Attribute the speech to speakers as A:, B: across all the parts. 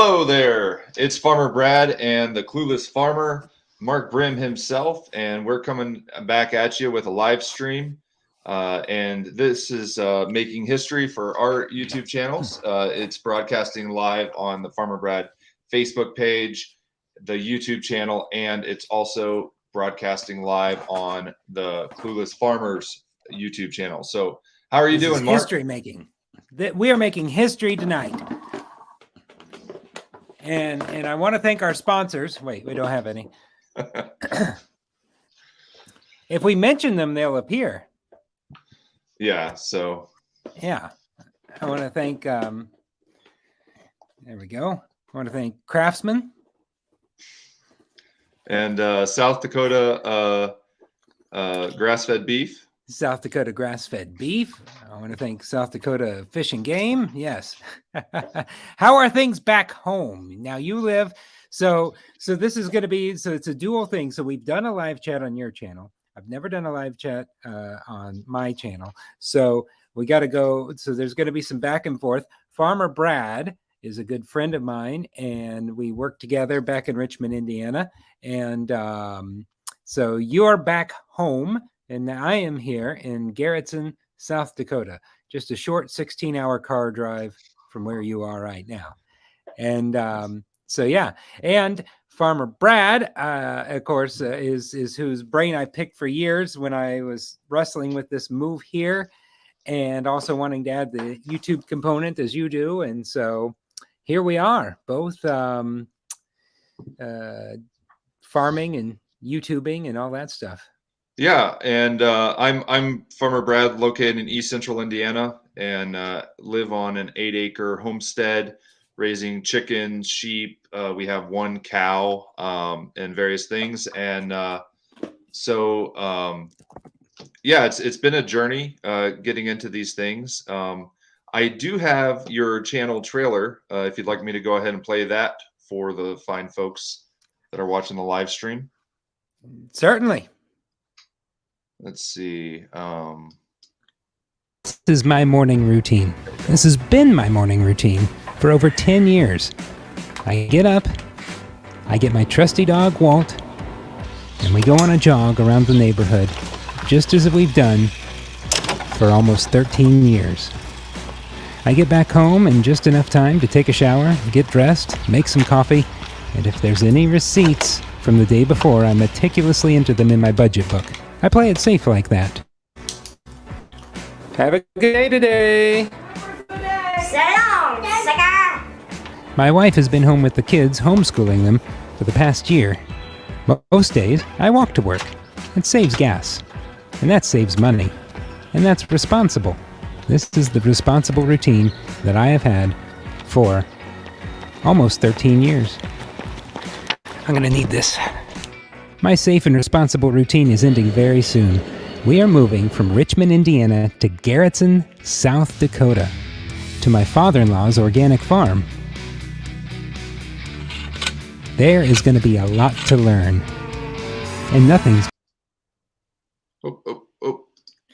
A: Hello there. It's Farmer Brad and the Clueless Farmer, Mark Brim himself, and we're coming back at you with a live stream. And this is making history for our YouTube channels. It's broadcasting live on the Farmer Brad Facebook page, the YouTube channel, and it's also broadcasting live on the Clueless Farmers YouTube channel. So how are you doing, Mark?
B: History making. We are making history tonight. And I want to thank our sponsors. Wait, we don't have any. If we mention them, they'll appear.
A: Yeah, so.
B: Yeah. I want to thank, there we go. I want to thank Craftsman.
A: And South Dakota grass-fed beef.
B: South Dakota grass-fed beef. I want to thank South Dakota Fish and Game. Yes. How are things back home? Now you live. So this is going to be, so it's a dual thing. So we've done a live chat on your channel. I've never done a live chat on my channel. So we got to go. So there's going to be some back and forth. Farmer Brad is a good friend of mine, and we worked together back in Richmond, Indiana. And so you're back home. And I am here in Garrettson, South Dakota, just a short 16-hour car drive from where you are right now. And so, yeah. And Farmer Brad, of course, is whose brain I picked for years when I was wrestling with this move here and also wanting to add the YouTube component as you do. And so here we are, both farming and YouTubing and all that stuff.
A: Yeah, and I'm Farmer Brad, located in East Central Indiana, and live on an 8-acre homestead, raising chickens, sheep. We have one cow, and various things. And yeah, it's been a journey getting into these things. I do have your channel trailer. If you'd like me to go ahead and play that for the fine folks that are watching the live stream.
B: Certainly.
A: Let's see.
C: This is my morning routine. This has been my morning routine for over 10 years. I get up, I get my trusty dog Walt, and we go on a jog around the neighborhood, just as we've done for almost 13 years. I get back home in just enough time to take a shower, get dressed, make some coffee, and if there's any receipts from the day before, I meticulously enter them in my budget book. I play it safe like that. Have a good day today. My wife has been home with the kids, homeschooling them for the past year. Most days, I walk to work. It saves gas. And that saves money. And that's responsible. This is the responsible routine that I have had for almost 13 years. I'm gonna need this. My safe and responsible routine is ending very soon. We are moving from Richmond, Indiana to Garrettson, South Dakota, to my father-in-law's organic farm. There is going to be a lot to learn. And nothing's...
A: Oh,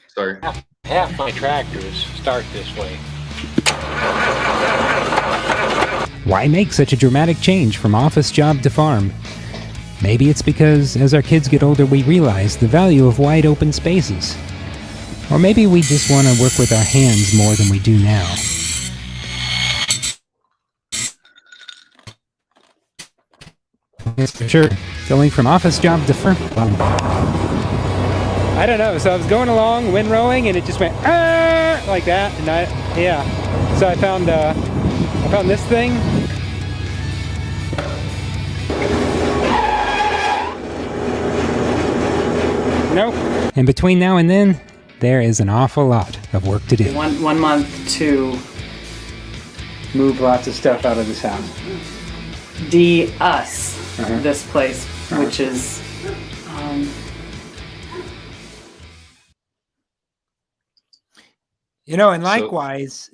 A: sorry.
D: Half my tractors start this way.
C: Why make such a dramatic change from office job to farm? Maybe it's because as our kids get older, we realize the value of wide open spaces. Or maybe we just want to work with our hands more than we do now. Yes, for sure. Going from office job to farm. I don't know. So I was going along, windrowing, and it just went like that. And so I found this thing. Nope. And between now and then, there is an awful lot of work to do.
E: One month to move lots of stuff out of this house. This place, which is
B: and likewise,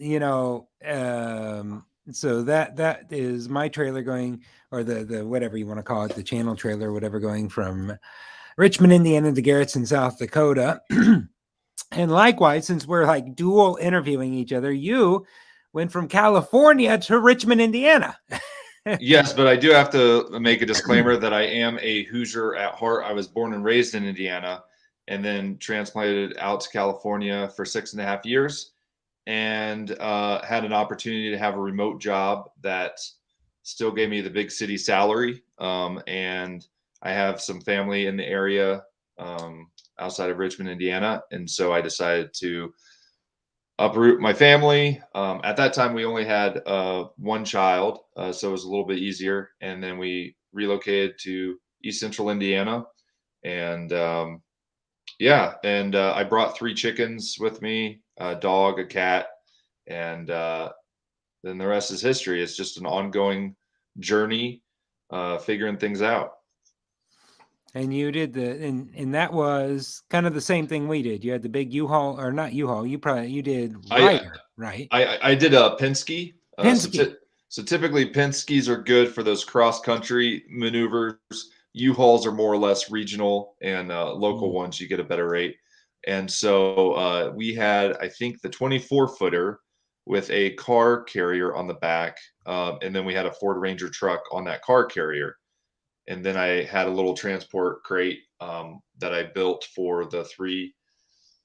B: so that is my trailer going, or the whatever you want to call it, the channel trailer, whatever, going from Richmond, Indiana to Garrettson, South Dakota. And likewise, since we're like dual interviewing each other, you went from California to Richmond, Indiana.
A: Yes, but I do have to make a disclaimer that I am a Hoosier at heart. I was born and raised in Indiana and then transplanted out to California for 6.5 years and had an opportunity to have a remote job that still gave me the big city salary. And I have some family in the area outside of Richmond, Indiana. And so I decided to uproot my family. At that time, we only had one child, so it was a little bit easier. And then we relocated to East Central Indiana, and yeah, and I brought 3 chickens with me, a dog, a cat, and then the rest is history. It's just an ongoing journey, figuring things out.
B: And you did and that was kind of the same thing we did. You had the big U-Haul, or not U-Haul. You did Ryder, right?
A: I did a Penske.
B: Penske.
A: So typically Penske's are good for those cross country maneuvers. U-Hauls are more or less regional, and local ones you get a better rate. And so we had, I think, the 24-footer with a car carrier on the back, and then we had a Ford Ranger truck on that car carrier. And then I had a little transport crate that I built for the 3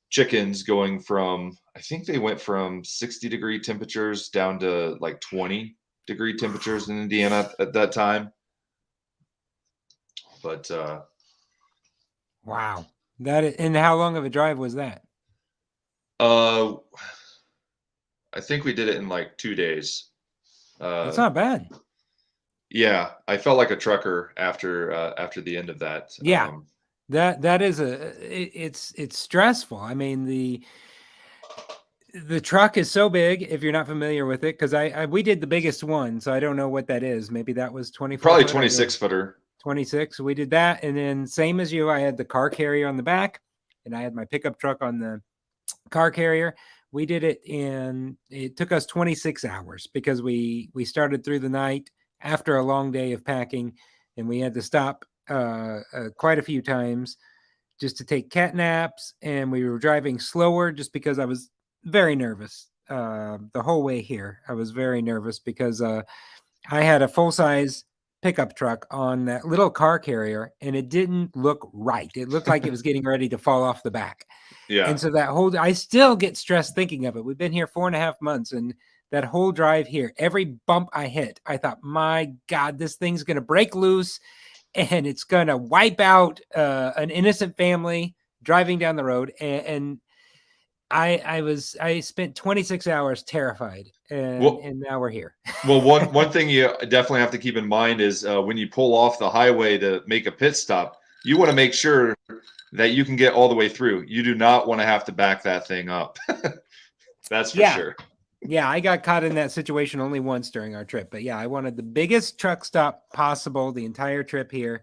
A: chickens, going from, I think they went from 60-degree temperatures down to like 20-degree temperatures in Indiana at that time. But
B: Wow. And how long of a drive was that?
A: I think we did it in like 2 days.
B: That's not bad.
A: Yeah, I felt like a trucker after the end of that.
B: Yeah. That is it's stressful. I mean, the truck is so big, if you're not familiar with it, because we did the biggest one, so I don't know what that is. Maybe that was 24.
A: Probably 26-footer.
B: 26. We did that, and then same as you, I had the car carrier on the back, and I had my pickup truck on the car carrier. We did it it took us 26 hours because we started through the night after a long day of packing, and we had to stop quite a few times just to take cat naps, and we were driving slower just because I was very nervous the whole way here. I was very nervous because I had a full-size pickup truck on that little car carrier, and it didn't look right. It looked like it was getting ready to fall off the back.
A: Yeah.
B: And so I still get stressed thinking of it. We've been here 4.5 months, and that whole drive here, every bump I hit, I thought, my God, this thing's going to break loose and it's going to wipe out an innocent family driving down the road. And I spent 26 hours terrified, and now we're here.
A: Well, one thing you definitely have to keep in mind is when you pull off the highway to make a pit stop, you want to make sure that you can get all the way through. You do not want to have to back that thing up. That's for sure.
B: Yeah, I got caught in that situation only once during our trip. But yeah, I wanted the biggest truck stop possible the entire trip here.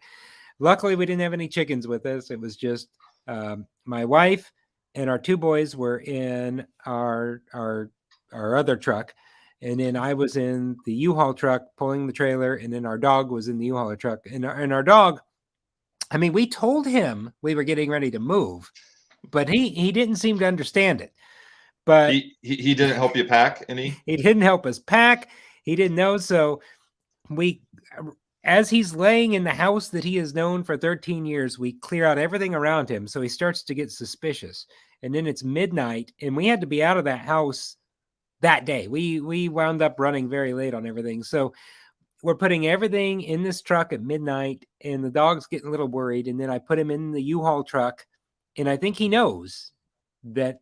B: Luckily, we didn't have any chickens with us. It was just my wife and our 2 boys were in our other truck. And then I was in the U-Haul truck pulling the trailer. And then our dog was in the U-Hauler truck. And our dog, I mean, we told him we were getting ready to move, but he didn't seem to understand it. But
A: he didn't help you pack any?
B: He didn't help us pack. He didn't know. So as he's laying in the house that he has known for 13 years, we clear out everything around him. So he starts to get suspicious. And then it's midnight, and we had to be out of that house that day. We wound up running very late on everything. So we're putting everything in this truck at midnight, and the dog's getting a little worried. And then I put him in the U-Haul truck, and I think he knows that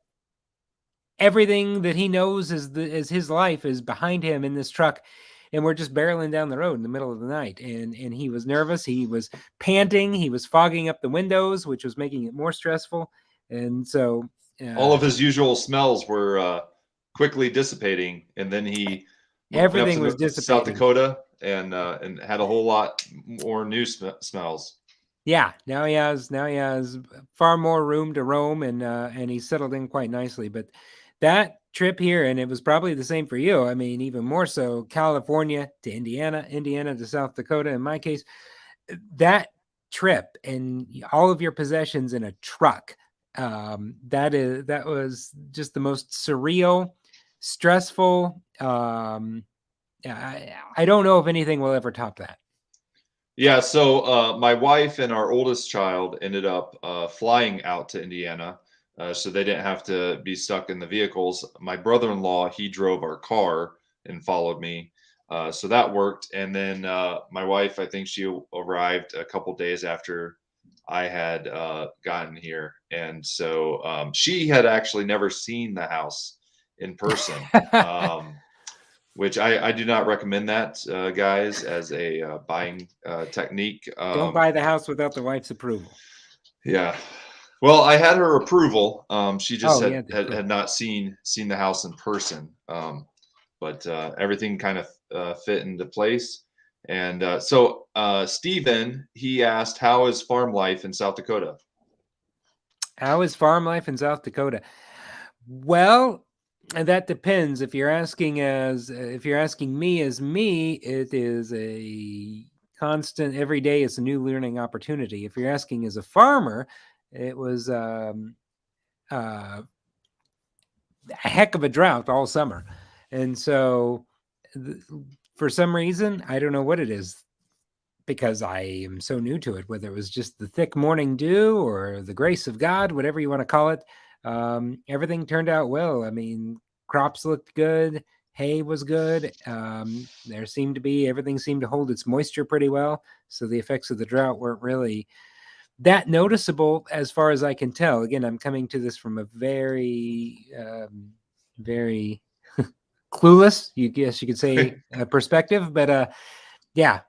B: everything that he knows is his life is behind him in this truck. And we're just barreling down the road in the middle of the night. And he was nervous. He was panting. He was fogging up the windows, which was making it more stressful. And so
A: all of his usual smells were quickly dissipating. And then he
B: everything was dissipating.
A: South Dakota and had a whole lot more new smells.
B: Yeah, now he has far more room to roam, and he's settled in quite nicely. But that trip here, and it was probably the same for you. I mean, even more so, California to Indiana, Indiana to South Dakota. In my case, that trip and all of your possessions in a truck, that was just the most surreal, stressful, I don't know if anything will ever top that.
A: Yeah, so my wife and our oldest child ended up flying out to Indiana, so they didn't have to be stuck in the vehicles. My brother-in-law, he drove our car and followed me, so that worked. And then my wife, I think she arrived a couple days after I had gotten here, and so she had actually never seen the house in person. Which I do not recommend that, guys, as a buying technique.
B: Don't buy the house without the wife's approval.
A: Yeah. Well, I had her approval. She just
B: Oh, yeah,
A: had not seen the house in person. But everything kind of fit into place. And so Stephen, he asked, how is farm life in South Dakota?
B: How is farm life in South Dakota? Well, that depends. If you're asking me as me, it is a constant. Every day is a new learning opportunity. If you're asking as a farmer, it was a heck of a drought all summer, and so for some reason, I don't know what it is, because I am so new to it, whether it was just the thick morning dew or the grace of God, whatever you want to call it. Everything turned out well. I mean, crops looked good. Hay was good. Everything seemed to hold its moisture pretty well. So the effects of the drought weren't really that noticeable as far as I can tell. Again, I'm coming to this from a very, very clueless, you could say, perspective. But yeah.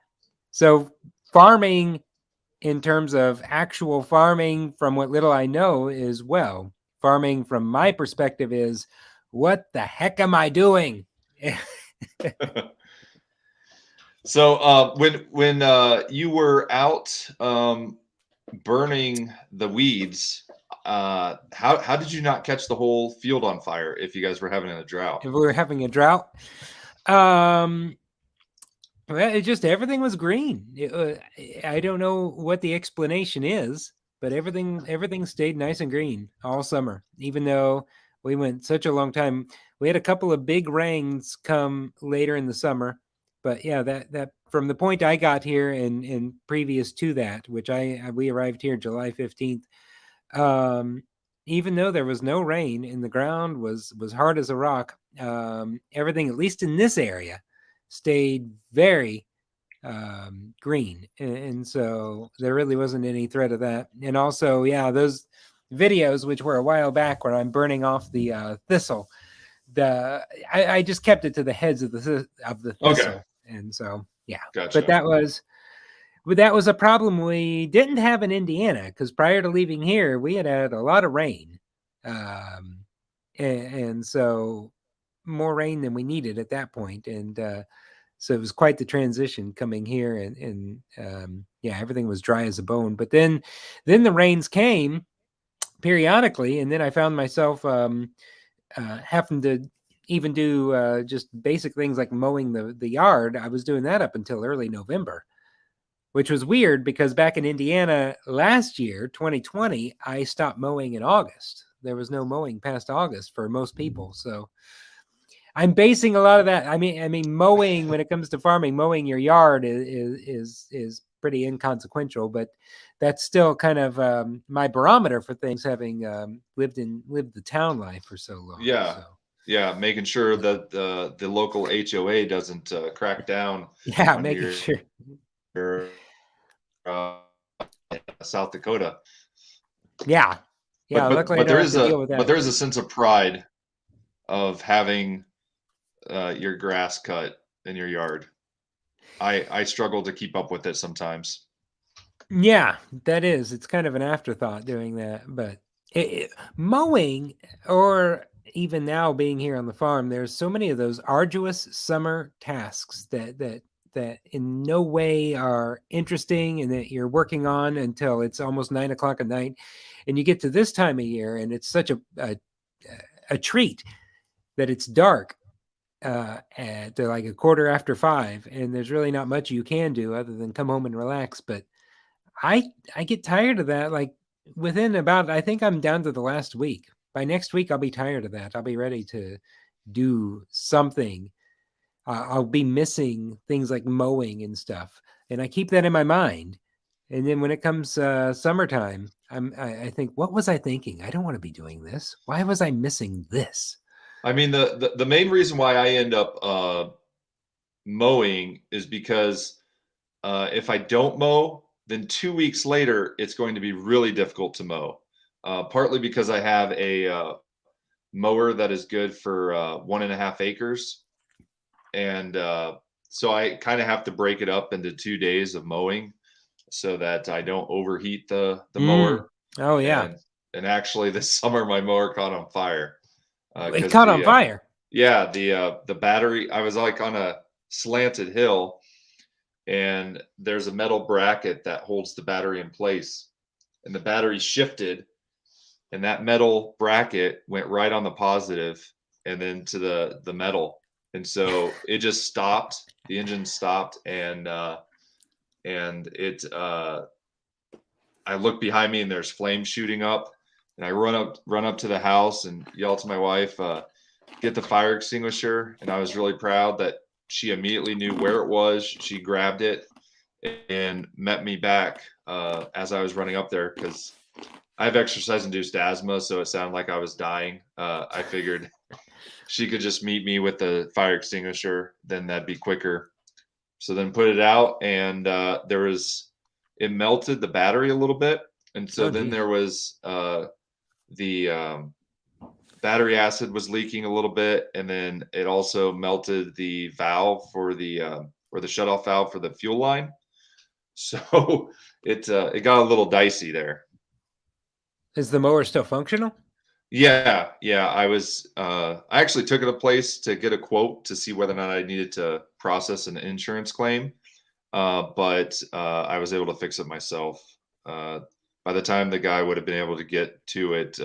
B: So farming, in terms of actual farming, from what little I know, is well. Farming from my perspective is, what the heck am I doing?
A: So when you were out burning the weeds, how did you not catch the whole field on fire if you guys were having a drought?
B: If we were having a drought, well, it just, everything was green. I don't know what the explanation is, but everything stayed nice and green all summer, even though we went such a long time. We had a couple of big rains come later in the summer, but yeah, that from the point I got here and previous to that, which we arrived here July 15th, even though there was no rain and the ground was hard as a rock, everything, at least in this area, stayed very green, and so there really wasn't any threat of that. And also, yeah, those videos, which were a while back, where I'm burning off the thistle, I just kept it to the heads of the thistle.
A: Okay.
B: And so yeah,
A: Gotcha.
B: but that was a problem we didn't have in Indiana, because prior to leaving here, we had a lot of rain, and so more rain than we needed at that point. And so it was quite the transition coming here, and yeah, everything was dry as a bone. But then the rains came periodically, and then I found myself having to even do just basic things like mowing the yard. I was doing that up until early November, which was weird, because back in Indiana last year, 2020, I stopped mowing in August. There was no mowing past August for most people. So I'm basing a lot of that. I mean, mowing, when it comes to farming, mowing your yard is pretty inconsequential, but that's still kind of my barometer for things, having lived the town life for so long.
A: Yeah.
B: So.
A: Yeah, making sure that the local HOA doesn't crack down.
B: Yeah,
A: on
B: making sure.
A: South Dakota.
B: Yeah. Yeah. Luckily,
A: but
B: I don't have to deal with that.
A: there is a sense of pride of having your grass cut in your yard. I struggle to keep up with it sometimes.
B: Yeah, that is. It's kind of an afterthought doing that, but mowing, or even now being here on the farm, there's so many of those arduous summer tasks that in no way are interesting, and that you're working on until it's almost 9 o'clock at night, and you get to this time of year, and it's such a treat that it's dark at like a quarter after 5, and there's really not much you can do other than come home and relax. But I get tired of that. Like, within about, I think I'm down to the last week. By next week, I'll be tired of that. I'll be ready to do something I'll be missing things like mowing and stuff, and I keep that in my mind. And then when it comes summertime, I think, what was I thinking? I don't want to be doing this. Why was I missing this?
A: I mean, the main reason why I end up mowing is because if I don't mow, then 2 weeks later, it's going to be really difficult to mow. Partly because I have a mower that is good for 1.5 acres. And so I kind of have to break it up into 2 days of mowing so that I don't overheat the mower.
B: Oh, yeah.
A: And actually this summer my mower caught on fire.
B: It
A: 'Cause
B: caught on fire.
A: Yeah, the battery, I was like on a slanted hill and there's a metal bracket that holds the battery in place. And the battery shifted and that metal bracket went right on the positive and then to the metal. And so it just stopped. The engine stopped and it I look behind me and there's flames shooting up and I run up to the house and yell to my wife, get the fire extinguisher. And I was really proud that she immediately knew where it was. She grabbed it and met me back as I was running up there because I have exercise-induced asthma, so it sounded like I was dying. I figured she could just meet me with the fire extinguisher, then that'd be quicker. So then put it out, and it melted the battery a little bit, and so then there was the battery acid was leaking a little bit, and then it also melted the valve for the or the shutoff valve for the fuel line. So it got a little dicey there.
B: Is the mower still functional?
A: Yeah. I actually took it a place to get a quote to see whether or not I needed to process an insurance claim, but I was able to fix it myself. By the time the guy would have been able to get to it,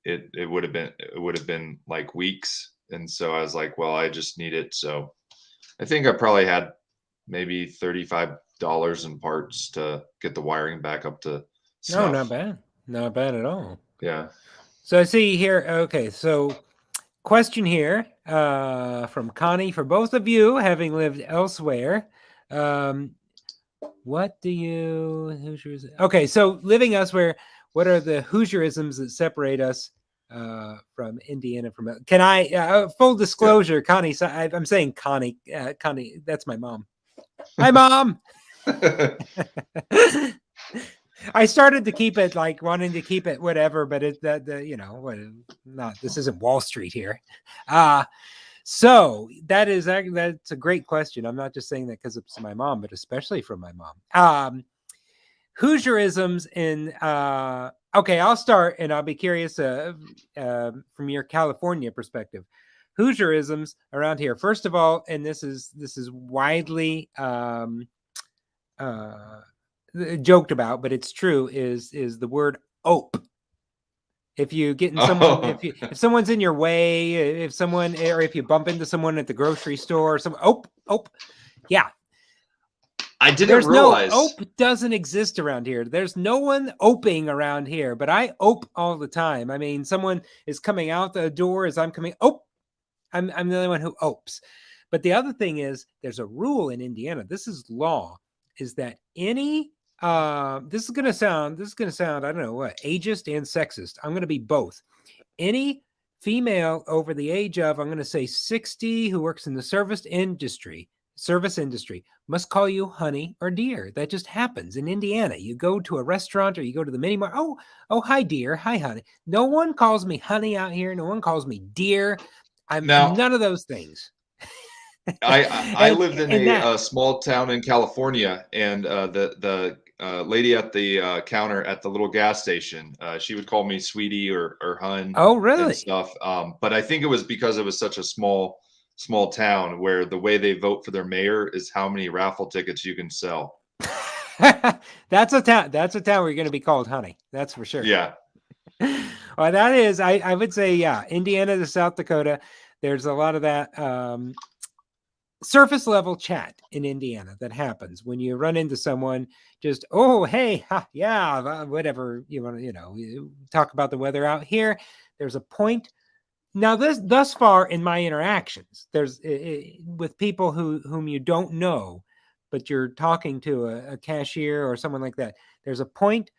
A: it would have been like weeks, and so I was like, well, I just need it. So I think I probably had maybe $35 in parts to get the wiring back up to snuff.
B: No, not bad. Not bad at all.
A: Yeah.
B: So I see here. Okay, so question here from Connie for both of you having lived elsewhere. What do you Hoosiers? Okay, so living elsewhere, what are the Hoosierisms that separate us from Indiana? Can I full disclosure, yeah. Connie? So I'm saying Connie. Connie, that's my mom. Hi, Mom. I started to keep it like wanting to keep it whatever, but this isn't Wall Street here. So that's a great question. I'm not just saying that because it's my mom, but especially from my mom. Hoosierisms in okay, I'll start and I'll be curious from your California perspective. Hoosierisms around here. First of all, and this is widely joked about, but it's true, is the word ope. If you get in someone, if someone's in your way, if you bump into someone at the grocery store, ope. Yeah.
A: There's realize.
B: No ope doesn't exist around here. There's no one oping around here, but I ope all the time. I mean, someone is coming out the door as I'm coming. Ope. I'm the only one who opes. But the other thing is, there's a rule in Indiana. This is law. Is that any this is gonna sound I don't know what, ageist and sexist. I'm gonna be both. Any female over the age of, I'm gonna say 60, who works in the service industry must call you honey or dear. That just happens in Indiana. You go to a restaurant or you go to the mini mart. Oh, hi dear, hi honey. No one calls me honey out here. No one calls me dear. I'm none of those things.
A: I lived in a small town in California, and the lady at the counter at the little gas station, she would call me sweetie or hun.
B: Oh, really?
A: And stuff. But I think it was because it was such a small town where the way they vote for their mayor is how many raffle tickets you can sell.
B: That's a town where you're going to be called honey. That's for sure.
A: Yeah.
B: Well, that is, I would say, yeah, Indiana to South Dakota. There's a lot of that surface level chat in Indiana that happens when you run into someone. Just, oh, hey, yeah, whatever you want to, you talk about the weather out here. There's a point Now, thus far in my interactions, there's with people whom you don't know, but you're talking to a cashier or someone like that. There's a point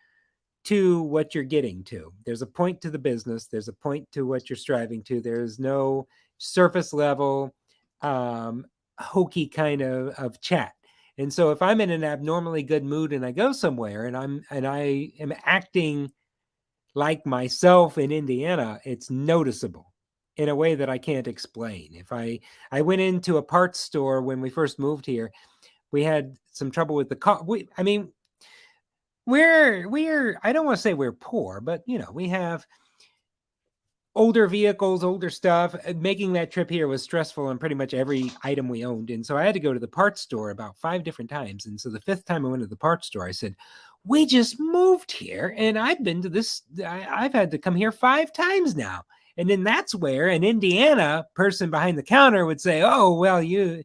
B: to what you're getting to. There's a point to the business. There's a point to what you're striving to. There's no surface level, hokey kind of chat. And so, if I'm in an abnormally good mood and I go somewhere and I am acting like myself in Indiana, it's noticeable in a way that I can't explain. If I went into a parts store when we first moved here, we had some trouble with the car. We're I don't want to say we're poor, but we have older vehicles, older stuff. Making that trip here was stressful on pretty much every item we owned. And so I had to go to the parts store about 5 different times. And so the 5th time I went to the parts store, I said, we just moved here and I've been to this. I've had to come here 5 times now. And then that's where an Indiana person behind the counter would say, oh, well, I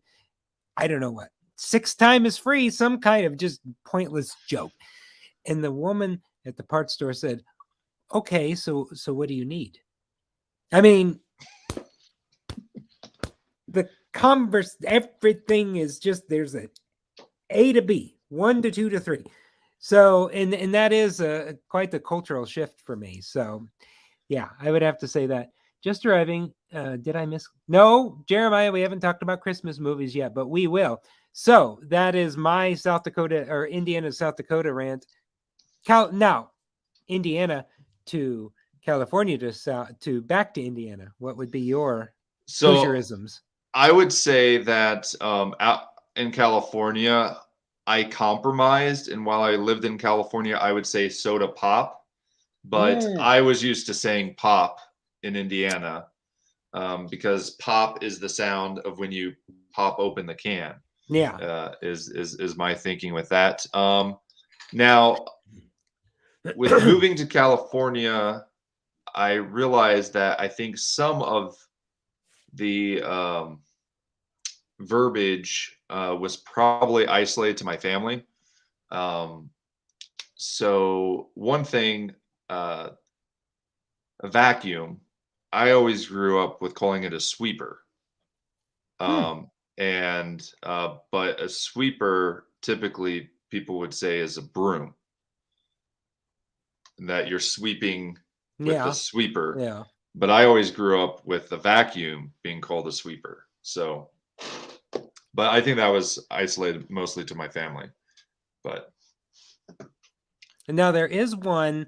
B: don't know what, 6th time is free, some kind of just pointless joke. And the woman at the parts store said, okay, so what do you need? I mean, the everything is just, there's A to B, 1 to 2 to 3. So, and that is quite the cultural shift for me. So, yeah, I would have to say that. Just arriving. Did I miss? No, Jeremiah, we haven't talked about Christmas movies yet, but we will. So that is my South Dakota or Indiana, South Dakota rant. Now, Indiana to California to back to Indiana. What would be your Hoosierisms?
A: I would say that out in California, I compromised, and while I lived in California, I would say soda pop, but I was used to saying pop in Indiana because pop is the sound of when you pop open the can.
B: Yeah,
A: is my thinking with that. Now, with moving to California, I realized that I think some of the verbiage was probably isolated to my family. So one thing, a vacuum, I always grew up with calling it a sweeper. But a sweeper typically people would say is a broom, that you're sweeping with the sweeper.
B: Yeah.
A: But I always grew up with the vacuum being called a sweeper. So, but I think that was isolated mostly to my family. But
B: and now there is one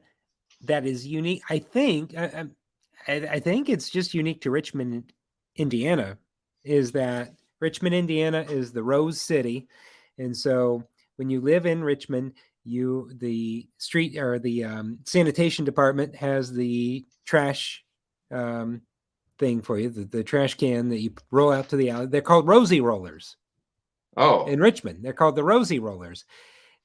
B: that is unique. I think it's just unique to Richmond, Indiana. Is that Richmond, Indiana is the Rose City, and so when you live in Richmond, the street or the sanitation department has the trash thing for you, the trash can that you roll out to the alley. They're called Rosie Rollers.
A: Oh,
B: in Richmond, they're called the Rosie Rollers.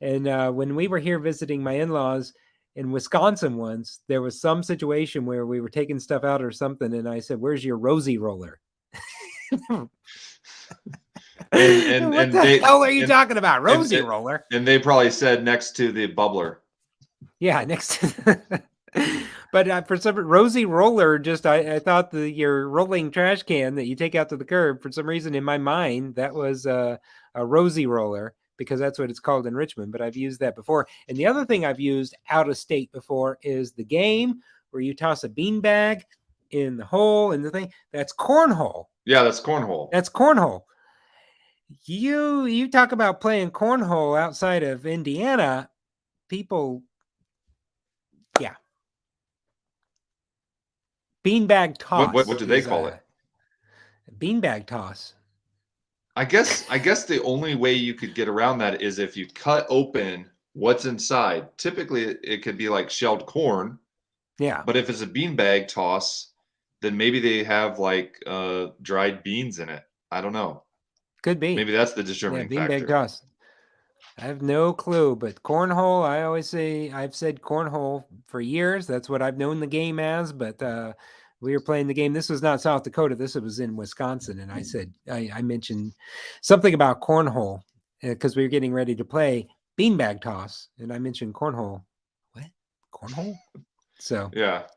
B: And when we were here visiting my in-laws in Wisconsin once, there was some situation where we were taking stuff out or something, and I said, "Where's your Rosie Roller?" and what the hell are you talking about? Rosie Roller?
A: And they probably said next to the bubbler.
B: Yeah, next to but for some Rosie Roller, just I thought your rolling trash can that you take out to the curb, for some reason in my mind that was a Rosie Roller, because that's what it's called in Richmond. But I've used that before. And the other thing I've used out of state before is the game where you toss a beanbag in the hole and the thing. That's cornhole.
A: Yeah, that's cornhole.
B: That's cornhole. You talk about playing cornhole outside of Indiana, people. Yeah. Beanbag toss.
A: What do they call it?
B: Beanbag toss.
A: I guess the only way you could get around that is if you cut open what's inside. Typically, it could be like shelled corn.
B: Yeah.
A: But if it's a beanbag toss, then maybe they have like dried beans in it. I don't know.
B: Could be.
A: Maybe that's the determining factor.
B: Beanbag toss. I have no clue, but cornhole, I always say, I've said cornhole for years. That's what I've known the game as, but we were playing the game. This was not South Dakota. This was in Wisconsin. And I said, I mentioned something about cornhole because we were getting ready to play beanbag toss. And I mentioned cornhole. What? Cornhole? So,
A: yeah.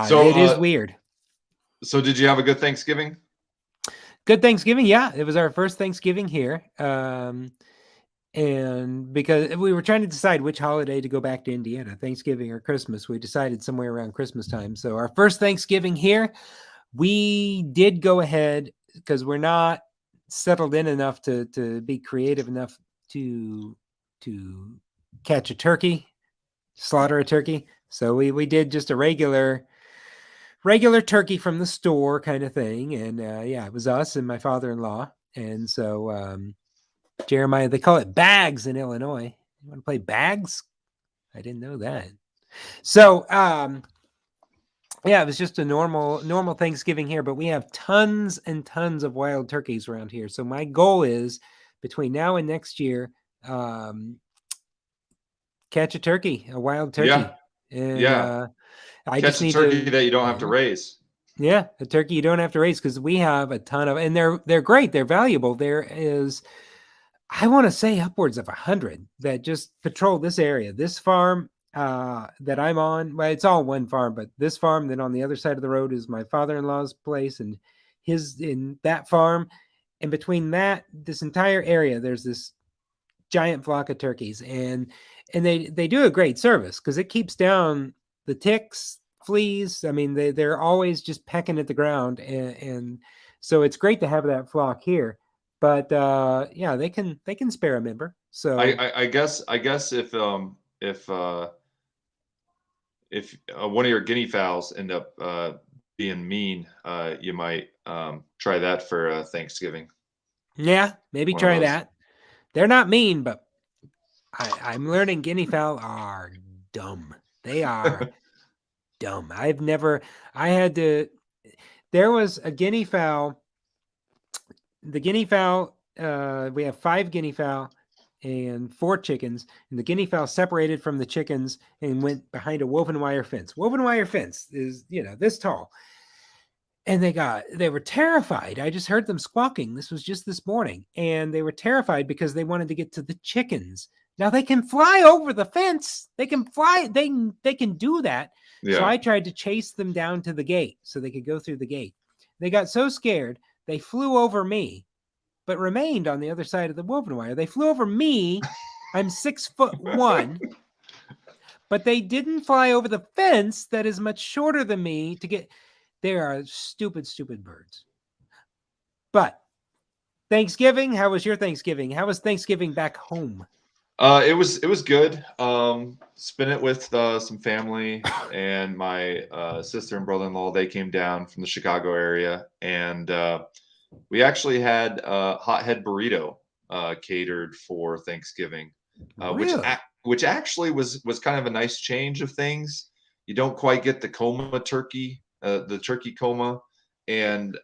B: So, it is weird.
A: So did you have a good Thanksgiving?
B: Good Thanksgiving. Yeah, it was our first Thanksgiving here. And because we were trying to decide which holiday to go back to Indiana, Thanksgiving or Christmas, we decided somewhere around Christmas time. So our first Thanksgiving here, we did go ahead because we're not settled in enough to be creative enough to catch a turkey, slaughter a turkey. So we did just a regular turkey from the store kind of thing. And yeah, it was us and my father-in-law. And so Jeremiah, they call it bags in Illinois. You want to play bags? I didn't know that. So yeah, it was just a normal Thanksgiving here, but we have tons and tons of wild turkeys around here. So my goal is between now and next year, catch a turkey, a wild turkey.
A: Yeah.
B: And
A: Yeah.
B: I
A: Catch
B: just
A: a
B: need
A: turkey
B: to
A: that you don't have to raise.
B: Yeah, a turkey you don't have to raise because we have a ton of, and they're great. They're valuable. There is, I want to say, upwards of 100 that just patrol this area. This farm that I'm on, well, it's all one farm, but this farm, then on the other side of the road is my father-in-law's place, and in that farm, and between this entire area, there's this giant flock of turkeys, and they do a great service because it keeps down the ticks, fleas. I mean, they're always just pecking at the ground, and so it's great to have that flock here. But yeah, they can spare a member. So
A: I guess if one of your guinea fowls end up being mean, you might try that for Thanksgiving.
B: yeah, maybe
A: One of
B: try
A: those.
B: that. They're not mean, but I'm learning guinea fowl are dumb. They are dumb. There was a guinea fowl. The guinea fowl, we have 5 guinea fowl and 4 chickens, and the guinea fowl separated from the chickens and went behind a woven wire fence. Woven wire fence is, this tall. And they were terrified. I just heard them squawking. This was just this morning. And they were terrified because they wanted to get to the chickens. Now they can fly over the fence. They can fly. They can do that.
A: Yeah.
B: So I tried to chase them down to the gate so they could go through the gate. They got so scared, they flew over me, but remained on the other side of the woven wire. They flew over me. I'm 6'1", but they didn't fly over the fence that is much shorter than me to get. They are stupid, stupid birds. But Thanksgiving, how was your Thanksgiving? How was Thanksgiving back home?
A: It was good. Spent it with some family and my sister and brother-in-law. They came down from the Chicago area, and we actually had hothead burrito catered for Thanksgiving,
B: Really?
A: which actually was kind of a nice change of things. You don't quite get the coma turkey, the turkey coma, and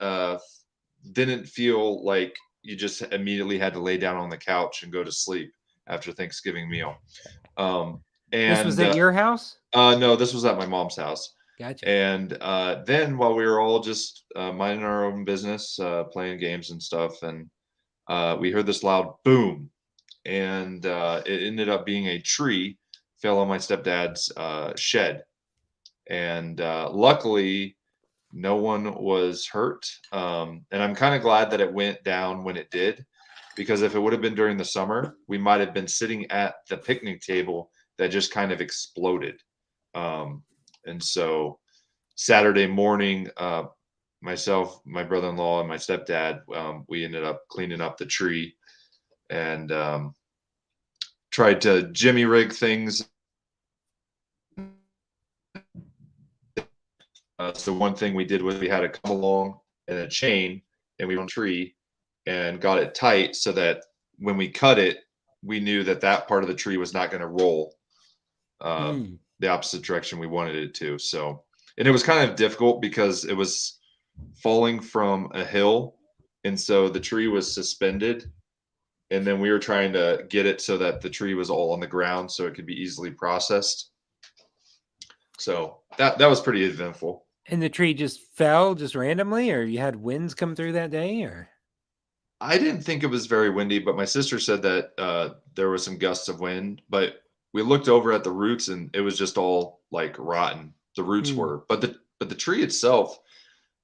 A: didn't feel like you just immediately had to lay down on the couch and go to sleep after Thanksgiving meal. And
B: This was at your house?
A: No, this was at my mom's house.
B: Gotcha.
A: And then while we were all just minding our own business, playing games and stuff, and we heard this loud boom, and it ended up being a tree fell on my stepdad's shed, and luckily no one was hurt. And I'm kind of glad that it went down when it did, because if it would have been during the summer, we might have been sitting at the picnic table that just kind of exploded. And so Saturday morning, myself, my brother-in-law, and my stepdad, we ended up cleaning up the tree and tried to jimmy rig things. So one thing we did was we had a come along and a chain, and we were on a tree and got it tight so that when we cut it, we knew that that part of the tree was not going to roll the opposite direction we wanted it to. So, and it was kind of difficult because it was falling from a hill, and so the tree was suspended, and then we were trying to get it so that the tree was all on the ground so it could be easily processed. So that was pretty eventful.
B: And the tree just fell just randomly, or you had winds come through that day, or?
A: I didn't think it was very windy, but my sister said that there was some gusts of wind, but we looked over at the roots and it was just all like rotten. The roots were, but the tree itself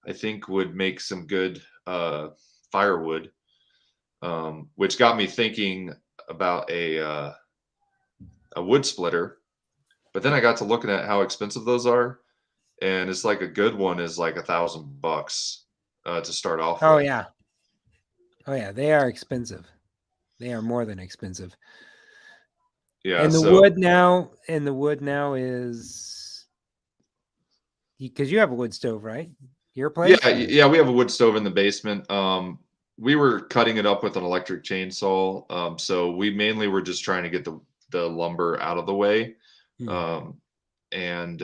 A: I think would make some good firewood, which got me thinking about a wood splitter. But then I got to looking at how expensive those are, and it's like a good one is like $1,000 to start off
B: Oh
A: with.
B: yeah. Oh yeah, they are expensive. They are more than expensive.
A: Yeah,
B: And the
A: so
B: wood now is because you have a wood stove, right? Your place?
A: yeah, we have a wood stove in the basement. We were cutting it up with an electric chainsaw, so we mainly were just trying to get the lumber out of the way.
B: Hmm.
A: And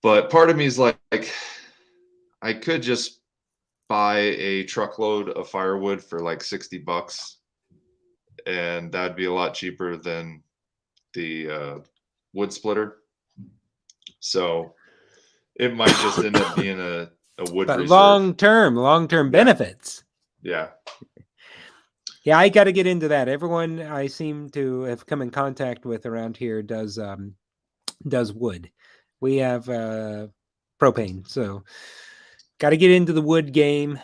A: but part of me is like I could just buy a truckload of firewood for like $60, and that'd be a lot cheaper than the wood splitter. So it might just end up being a wood
B: But
A: reserve.
B: long term benefits.
A: Yeah.
B: Yeah, I got to get into that. Everyone I seem to have come in contact with around here does wood. We have propane, so got to get into the wood game.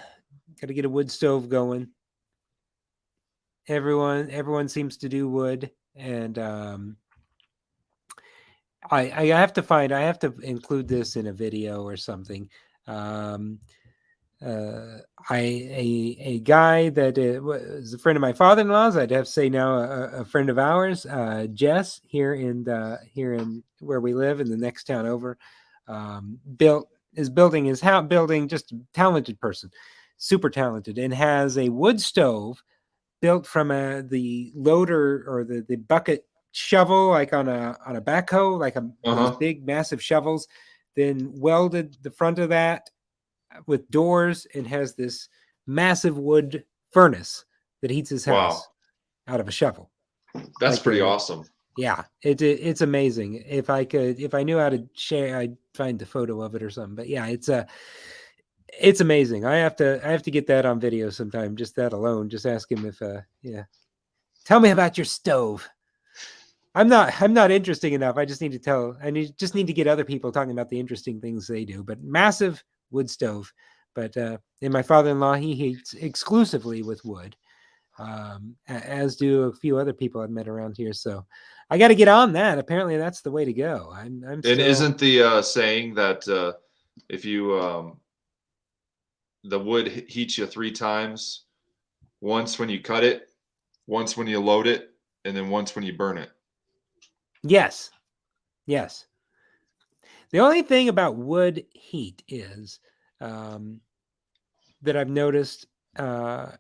B: Got to get a wood stove going. Everyone seems to do wood, and I have to include this in a video or something. A guy that was a friend of my father-in-law's, I'd have to say now a friend of ours, Jess, here in where we live in the next town over, is building his house, just a talented person, super talented, and has a wood stove built from the loader or the bucket shovel, like on a backhoe, like those big massive shovels, then welded the front of that with doors and has this massive wood furnace that heats his house out of a shovel.
A: That's
B: like
A: pretty awesome.
B: Yeah, it's amazing. If I knew how to share, I'd find the photo of it or something. But yeah, it's amazing. I have to get that on video sometime. Just that alone. Just ask him if tell me about your stove. I'm not interesting enough. I just need to just need to get other people talking about the interesting things they do. But massive wood stove. But and my father-in-law, he heats exclusively with wood, as do a few other people I've met around here. So I got to get on that. Apparently, that's the way to go.
A: And isn't the saying that if you the wood heats you 3 times, once when you cut it, once when you load it, and then once when you burn it?
B: Yes. The only thing about wood heat is that I've noticed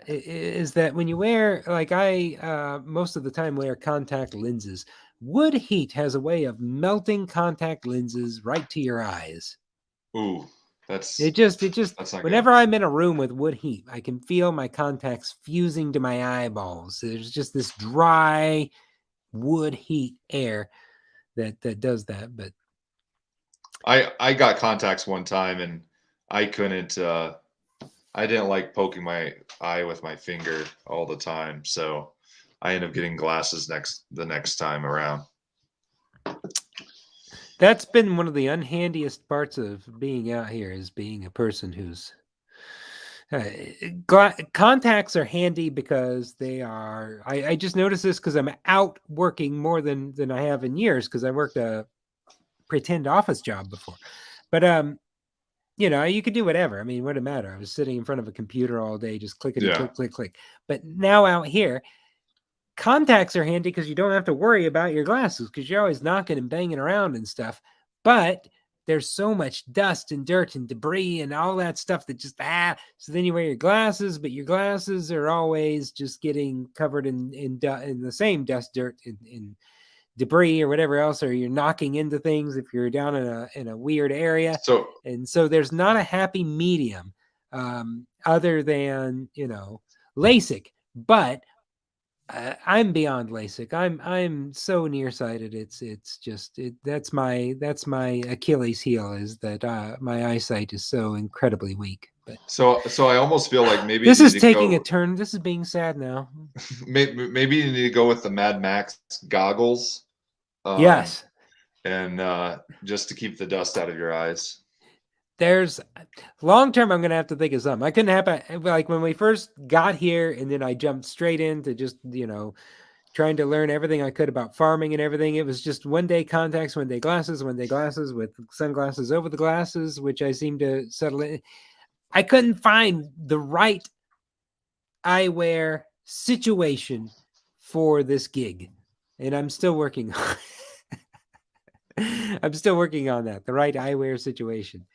B: is that when you wear, like I most of the time wear contact lenses, wood heat has a way of melting contact lenses right to your eyes.
A: Ooh, that's not
B: whenever
A: good.
B: I'm in a room with wood heat, I can feel my contacts fusing to my eyeballs. There's just this dry wood heat air that does that. But
A: I got contacts one time, and I couldn't I didn't like poking my eye with my finger all the time, so I ended up getting glasses the next time around.
B: That's been one of the unhandiest parts of being out here, is being a person who's contacts are handy because they are. I just noticed this because I'm out working more than I have in years, because I worked a pretend office job before. But you could do whatever. I mean, what did it matter? I was sitting in front of a computer all day, just clickety click. But now out here, contacts are handy because you don't have to worry about your glasses, because you're always knocking and banging around and stuff. But there's so much dust and dirt and debris and all that stuff that just so then you wear your glasses, but your glasses are always just getting covered in the same dust, dirt, and debris or whatever else, or you're knocking into things if you're down in a weird area. So there's not a happy medium other than LASIK. But I'm beyond LASIK. I'm so nearsighted. It's just that's my Achilles heel, is that my eyesight is so incredibly weak. But
A: so I almost feel like maybe
B: this is taking a turn. This is being sad now.
A: Maybe you need to go with the Mad Max goggles.
B: Yes.
A: And just to keep the dust out of your eyes.
B: there's long term. I'm gonna have to think of something. I couldn't happen like when we first got here, and then I jumped straight into just trying to learn everything I could about farming and everything. It was just 1 day contacts, 1 day glasses, 1 day glasses with sunglasses over the glasses, which I seem to settle in. I couldn't find the right eyewear situation for this gig, and I'm still working on I'm still working on that, the right eyewear situation.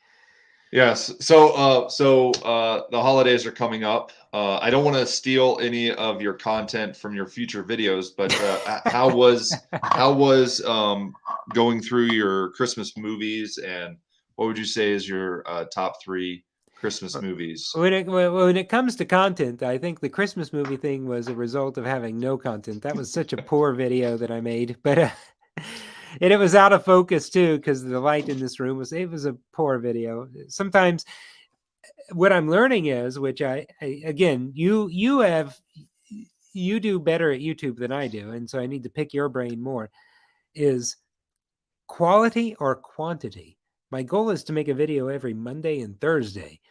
A: Yes. The holidays are coming up. I don't want to steal any of your content from your future videos, but how was going through your Christmas movies, and what would you say is your top 3 Christmas movies?
B: When it comes to content, I think the Christmas movie thing was a result of having no content. That was such a poor video that I made, but and it was out of focus too because the light in this room was a poor video. Sometimes what I'm learning is, which I again, you do better at YouTube than I do, and so I need to pick your brain more, is quality or quantity. My goal is to make a video every Monday and Thursday,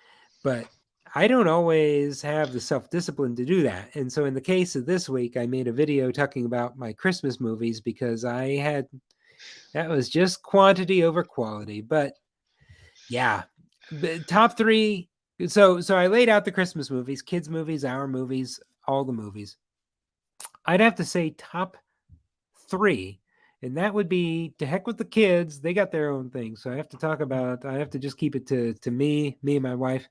B: but I don't always have the self-discipline to do that. And so in the case of this week, I made a video talking about my Christmas movies because that was just quantity over quality. But yeah, the top 3. So I laid out the Christmas movies, kids movies, our movies, all the movies. I'd have to say top 3. And that would be To Heck with the Kids. They got their own thing. So I have to just keep it to me and my wife.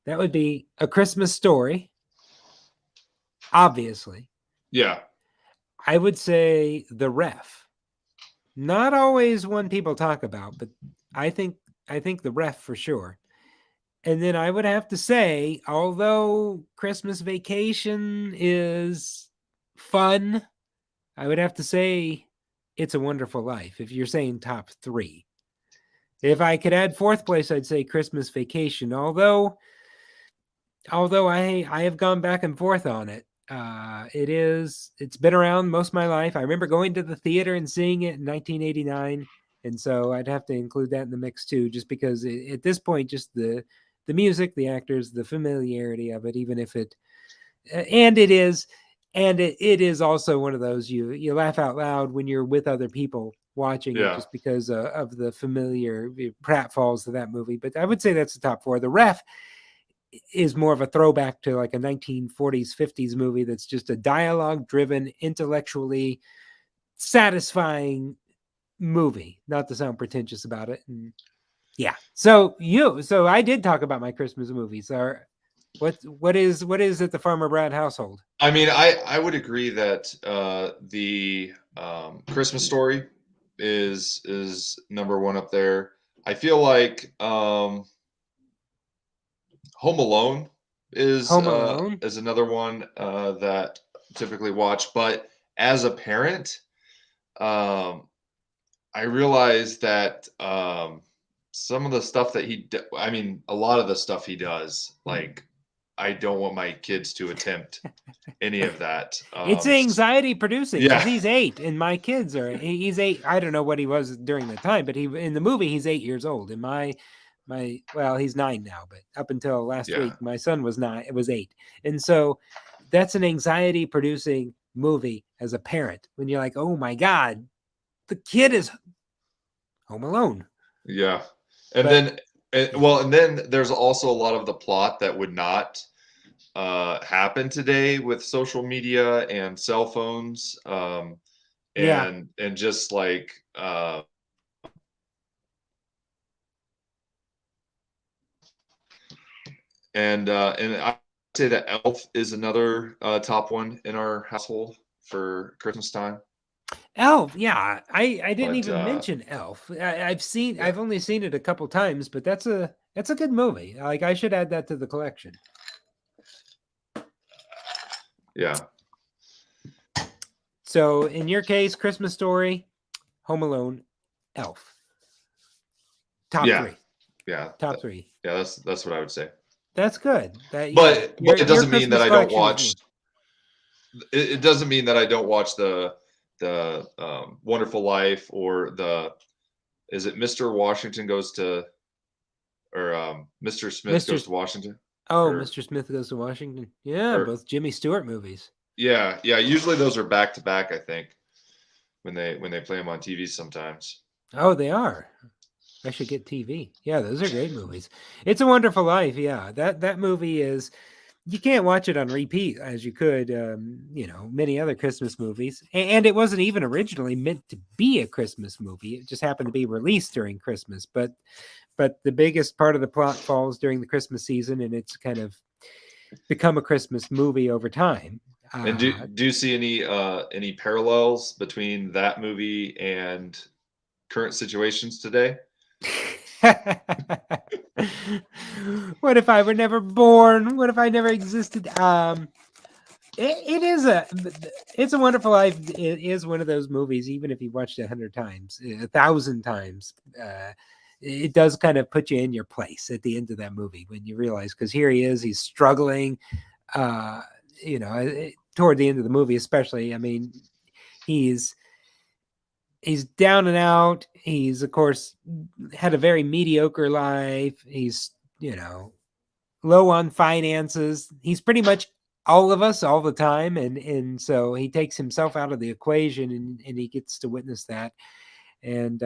B: That would be A Christmas Story. Obviously.
A: Yeah.
B: I would say The Ref. Not always one people talk about, but I think The Ref for sure. And then I would have to say, although Christmas Vacation is fun, I would have to say It's a Wonderful Life, if you're saying top 3. If I could add 4th place, I'd say Christmas Vacation, although I have gone back and forth on it. It's been around most of my life. I remember going to the theater and seeing it in 1989, and so I'd have to include that in the mix too, just because at this point, just the music, the actors, the familiarity of it, even if it is also one of those you laugh out loud when you're with other people watching it, just because of the familiar pratfalls to that movie. But I would say that's the top 4. The Ref is more of a throwback to like a 1940s, 50s movie that's just a dialogue-driven, intellectually satisfying movie. Not to sound pretentious about it. And yeah. So I did talk about my Christmas movies. What is at the Farmer Brad household?
A: I mean, I would agree that the Christmas Story is number 1 up there. I feel like Home Alone is another one that I typically watch. But as a parent, I realize that some of the stuff that a lot of the stuff he does, like, I don't want my kids to attempt any of that.
B: It's anxiety producing.
A: Yeah.
B: He's 8 and my kids he's 8. I don't know what he was during the time, but in the movie, he's 8 years old. And well, he's 9 now, but up until last week, my son was 9. It was 8. And so that's an anxiety producing movie as a parent when you're like, oh my God, the kid is home alone.
A: Yeah. And then there's also a lot of the plot that would not happen today with social media and cell phones. And just like, and I say that Elf is another top 1 in our household for Christmas time.
B: Elf, yeah, I didn't even mention Elf. I've only seen it a couple times, but that's a good movie. Like, I should add that to the collection.
A: Yeah.
B: So in your case, Christmas Story, Home Alone, Elf. Top 3.
A: Yeah.
B: Top 3.
A: Yeah, that's what I would say.
B: That's good.
A: But it doesn't mean that I don't watch. It doesn't mean that I don't watch the Wonderful Life or is it Mr. Washington Goes to, Mr. Smith
B: Mr.
A: Goes to Washington.
B: Oh,
A: Or,
B: Mr. Smith Goes to Washington. Yeah,
A: or
B: both Jimmy Stewart movies.
A: yeah. Usually those are back to back. I think when they play them on TV sometimes.
B: Oh, they are. I should get TV. Yeah, those are great movies. It's a Wonderful Life. Yeah, that movie is. You can't watch it on repeat as you could, many other Christmas movies. And it wasn't even originally meant to be a Christmas movie. It just happened to be released during Christmas. But the biggest part of the plot falls during the Christmas season, and it's kind of become a Christmas movie over time.
A: And do you see any parallels between that movie and current situations today?
B: What if I were never born? What if I never existed? It's a Wonderful Life. It is one of those movies, even if you watched it 100 times, 1,000 times, it does kind of put you in your place at the end of that movie when you realize, because here he is, he's struggling, toward the end of the movie, especially. I mean, he's down and out. He's, of course, had a very mediocre life. He's, low on finances. He's pretty much all of us all the time. And so he takes himself out of the equation, and he gets to witness that. And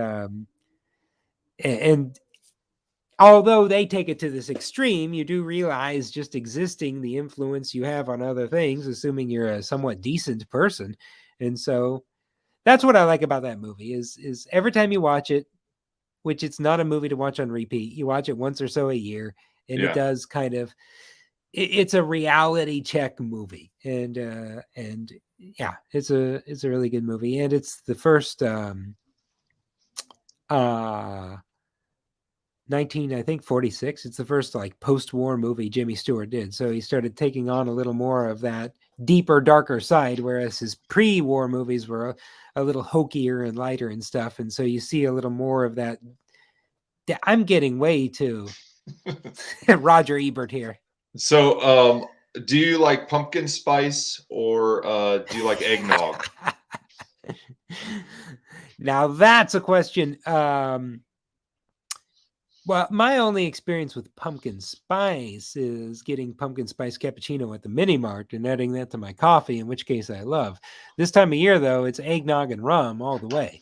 B: although they take it to this extreme, you do realize just existing, the influence you have on other things, assuming you're a somewhat decent person. And so that's what I like about that movie is every time you watch it, which it's not a movie to watch on repeat, you watch it once or so a year, and it does kind of, it's a reality check movie. And yeah, it's a really good movie. And it's the first 1946. It's the first like post-war movie Jimmy Stewart did. So he started taking on a little more of that deeper, darker side, whereas his pre-war movies were a little hokier and lighter and stuff. And so you see a little more of that. I'm getting way too Roger Ebert here.
A: So, do you like pumpkin spice or do you like eggnog?
B: Now that's a question. Well, my only experience with pumpkin spice is getting pumpkin spice cappuccino at the mini mart and adding that to my coffee, in which case I love. This time of year, though, it's eggnog and rum all the way,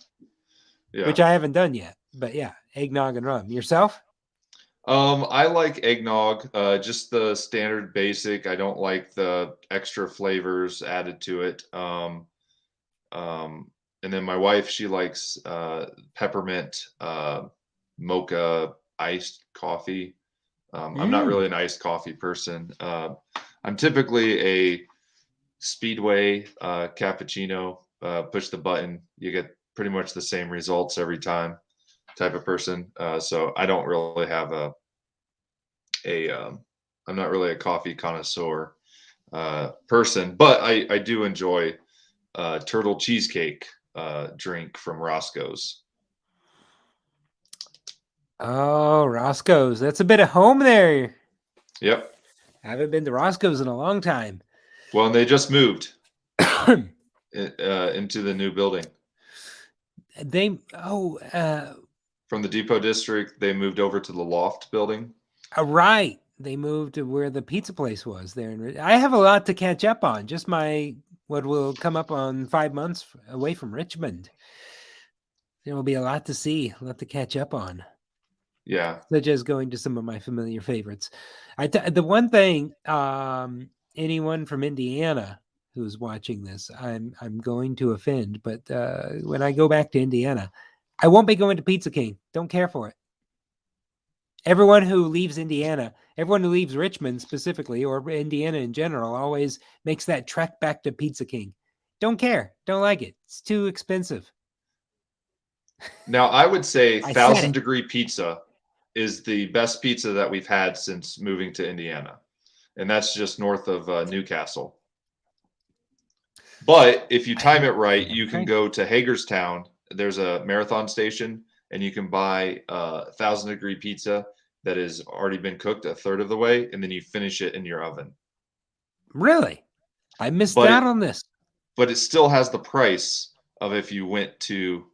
B: which I haven't done yet. But yeah, eggnog and rum. Yourself?
A: I like eggnog, just the standard basic. I don't like the extra flavors added to it. And then my wife, she likes peppermint mocha iced coffee. I'm not really an iced coffee person. I'm typically a Speedway cappuccino. Push the button, you get pretty much the same results every time type of person. So I don't really have I'm not really a coffee connoisseur person, but I do enjoy turtle cheesecake drink from Roscoe's.
B: Oh, Roscoe's. That's a bit of home there.
A: Yep.
B: I haven't been to Roscoe's in a long time.
A: Well, and they just moved into the new building.
B: From
A: the Depot District, they moved over to the Loft building.
B: Right. They moved to where the pizza place was there. I have a lot to catch up on. Just what will come up on 5 months away from Richmond. There will be a lot to see, a lot to catch up on.
A: Yeah.
B: Such as going to some of my familiar favorites. The one thing, anyone from Indiana who's watching this, I'm going to offend, but when I go back to Indiana, I won't be going to Pizza King. Don't care for it. Everyone who leaves Indiana, everyone who leaves Richmond specifically, or Indiana in general, always makes that trek back to Pizza King. Don't care. Don't like it. It's too expensive.
A: Now, I would say 1,000 Degree Pizza is the best pizza that we've had since moving to Indiana. And that's just north of Newcastle. But if you time it right, you can go to Hagerstown. There's a marathon station, and you can buy 1,000 Degree Pizza that has already been cooked a third of the way, and then you finish it in your oven.
B: Really? I missed out on this.
A: But it still has the price of if you went to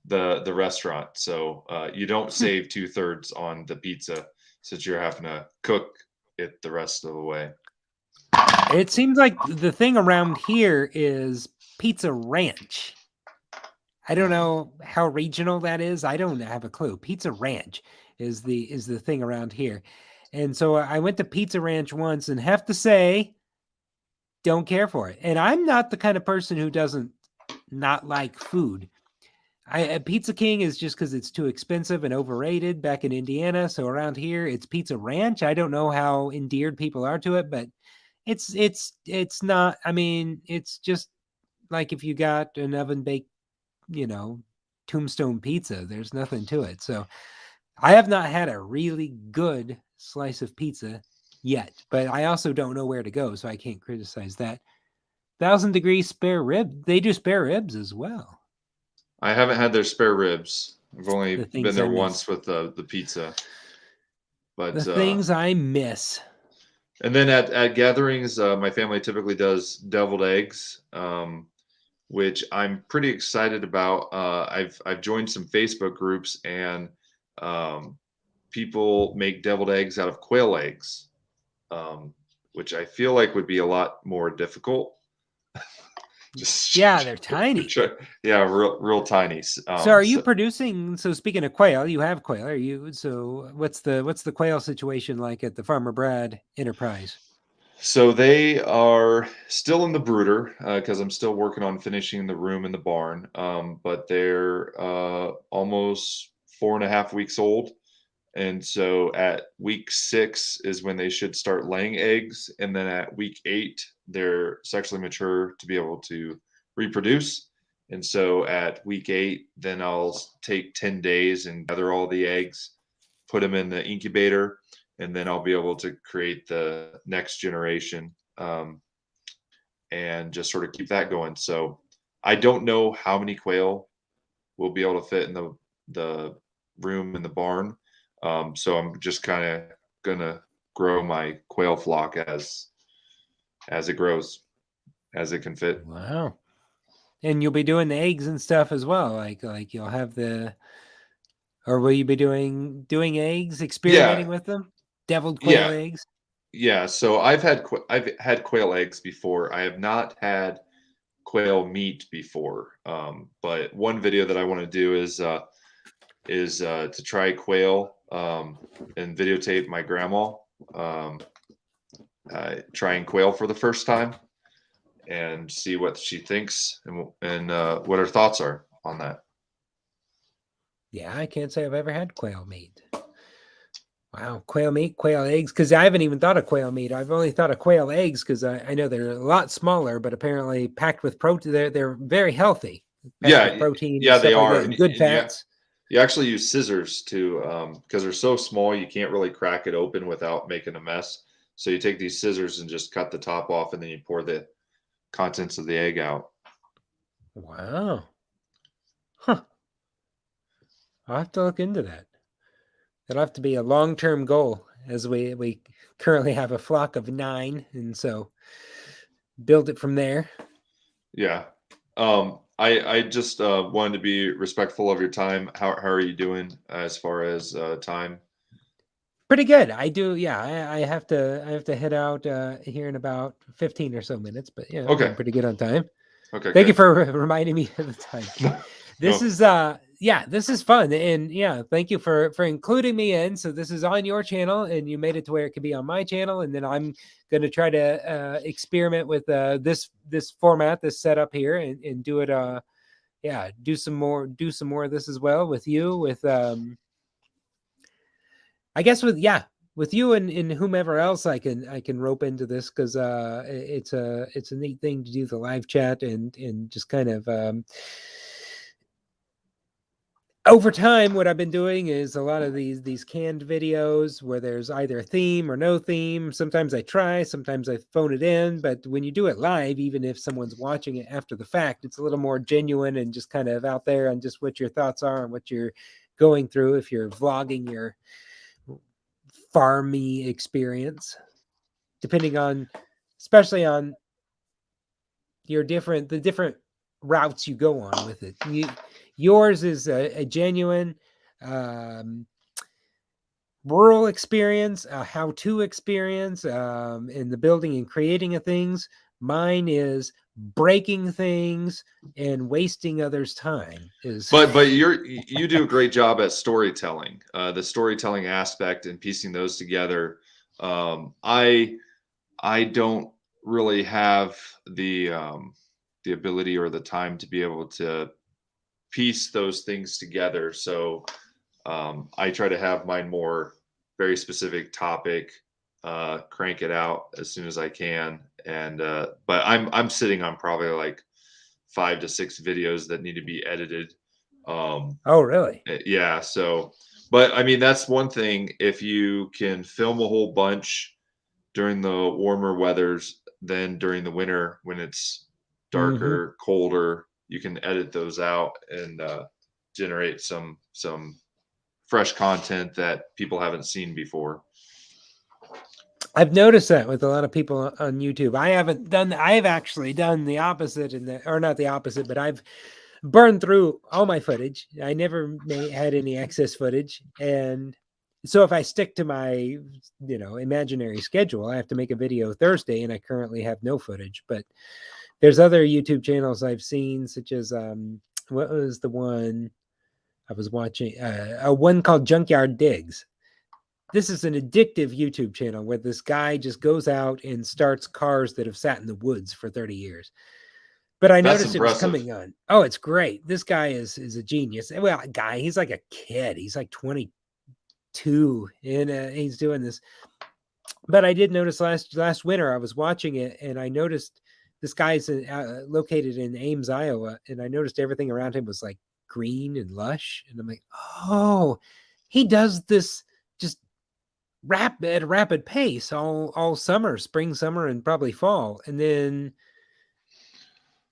A: the restaurant. So you don't save 2/3 on the pizza. since you're having to cook it the rest of the way.
B: It seems like the thing around here is Pizza Ranch. I don't know how regional that is. I don't have a clue. Pizza Ranch is the thing around here. And so I went to Pizza Ranch once and have to say, don't care for it. And I'm not the kind of person who doesn't not like food. Pizza King is just because it's too expensive and overrated back in Indiana. So around here, it's Pizza Ranch. I don't know how endeared people are to it, but it's not. I mean, it's just like if you got an oven baked, tombstone pizza. There's nothing to it. So I have not had a really good slice of pizza yet, but I also don't know where to go, so I can't criticize that. 1,000-degree spare rib. They do spare ribs as well.
A: I haven't had their spare ribs. I've only
B: The
A: been
B: things
A: there
B: I miss.
A: once with the pizza. But
B: The things I miss.
A: and then at gatherings, my family typically does deviled eggs, which I'm pretty excited about. I've joined some Facebook groups, and people make deviled eggs out of quail eggs, which I feel like would be a lot more difficult.
B: Yeah, they're tiny.
A: Yeah, real tiny.
B: So are you producing? So speaking of quail, you have quail. Are you? So what's the quail situation like at the Farmer Brad Enterprise?
A: So they are still in the brooder because I'm still working on finishing the room in the barn. But they're almost 4.5 weeks old. And so at week 6 is when they should start laying eggs. And then at week 8, they're sexually mature to be able to reproduce. And so at week 8, then I'll take 10 days and gather all the eggs, put them in the incubator, and then I'll be able to create the next generation, and just sort of keep that going. So I don't know how many quail will be able to fit in the room in the barn. So I'm just kind of gonna grow my quail flock as it grows, as it can fit.
B: Wow. And you'll be doing the eggs and stuff as well. Like you'll have or will you be doing eggs, experimenting with them? Deviled quail eggs?
A: Yeah, so I've had quail eggs before. I have not had quail meat before. But one video that I want to do is to try quail, and videotape my grandma trying quail for the first time and see what she thinks and what her thoughts are on that.
B: Yeah, I can't say I've ever had quail meat. Wow, quail meat, quail eggs, because I haven't even thought of quail meat. I've only thought of quail eggs because I know they're a lot smaller, but apparently packed with protein. They're very healthy.
A: Yeah,
B: protein.
A: Yeah, they are.
B: And good fats.
A: You actually use scissors to because they're so small, you can't really crack it open without making a mess. So you take these scissors and just cut the top off, and then you pour the contents of the egg out.
B: Wow. Huh. I'll have to look into that. That'll have to be a long-term goal, as we currently have a flock of 9, and so build it from there.
A: Yeah. I just wanted to be respectful of your time. How are you doing as far as time?
B: Pretty good. I do. Yeah, I have to head out here in about 15 or so minutes, but yeah,
A: Okay.
B: I'm pretty good on time.
A: Okay.
B: Thank you for reminding me of the time. This
A: No.
B: is this is fun, and yeah, thank you for including me in. So this is on your channel, and you made it to where it could be on my channel, and then I'm going to try to experiment with this format, this setup here, and do it. Do some more of this as well with you, with I guess with you and whomever else I can rope into this, because it's a neat thing to do the live chat and just kind of over time. What I've been doing is a lot of these canned videos where there's either a theme or no theme. Sometimes I try, sometimes I phone it in, but when you do it live, even if someone's watching it after the fact, it's a little more genuine and just kind of out there on just what your thoughts are and what you're going through if you're vlogging your farmy experience, depending on, especially on the different routes you go on with it. Yours is a genuine rural experience, a how-to experience in the building and creating of things. Mine is breaking things and wasting others' time.
A: But you do a great job at storytelling, the storytelling aspect and piecing those together. I don't really have the ability or the time to be able to piece those things together. So I try to have mine more very specific topic, crank it out as soon as I can. And but I'm sitting on probably like 5 to 6 videos that need to be edited.
B: Oh, really?
A: Yeah. So, but I mean, that's one thing. If you can film a whole bunch during the warmer weathers, then during the winter when it's darker, colder, you can edit those out and generate some fresh content that people haven't seen before.
B: I've noticed that with a lot of people on YouTube. I have actually done the opposite or not the opposite, but I've burned through all my footage. I never had any excess footage. And so if I stick to my, imaginary schedule, I have to make a video Thursday and I currently have no footage, but there's other YouTube channels I've seen, such as, what was the one I was watching? A one called Junkyard Digs. This is an addictive YouTube channel where this guy just goes out and starts cars that have sat in the woods for 30 years. But I noticed
A: impressive.
B: It was coming on. Oh, it's great. This guy is a genius. Well, he's like a kid. He's like 22 and he's doing this. But I did notice last winter I was watching it and I noticed this guy's located in Ames, Iowa, and I noticed everything around him was like green and lush. And I'm like, oh, he does this just rapid pace all summer, spring, summer, and probably fall, and then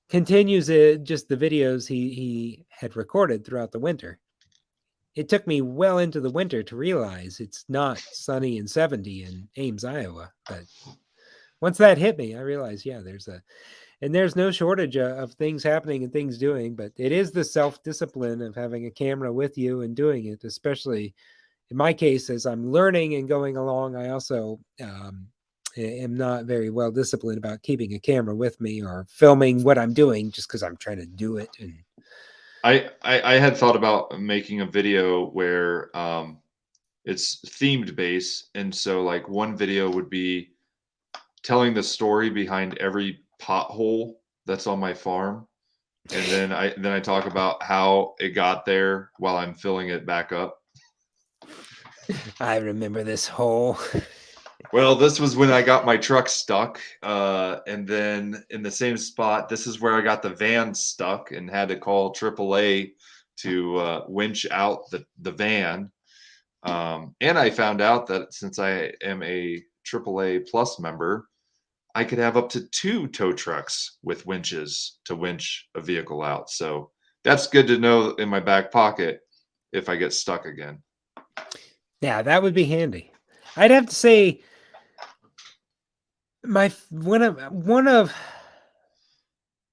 B: continues it just the videos he had recorded throughout the winter. It took me well into the winter to realize it's not sunny and 70 in Ames, Iowa, but once that hit me, I realized, yeah, there's no shortage of things happening and things doing, but it is the self-discipline of having a camera with you and doing it, especially in my case, as I'm learning and going along. I also am not very well disciplined about keeping a camera with me or filming what I'm doing just because I'm trying to do it. And
A: I had thought about making a video where it's themed based, and so like one video would be telling the story behind every pothole that's on my farm, and then I talk about how it got there while I'm filling it back up.
B: I remember this hole.
A: Well, this was when I got my truck stuck. And then in the same spot, this is where I got the van stuck and had to call AAA to winch out the van. And I found out that since I am a AAA Plus member, I could have up to 2 tow trucks with winches to winch a vehicle out. So that's good to know in my back pocket if I get stuck again.
B: Yeah, that would be handy. I'd have to say one of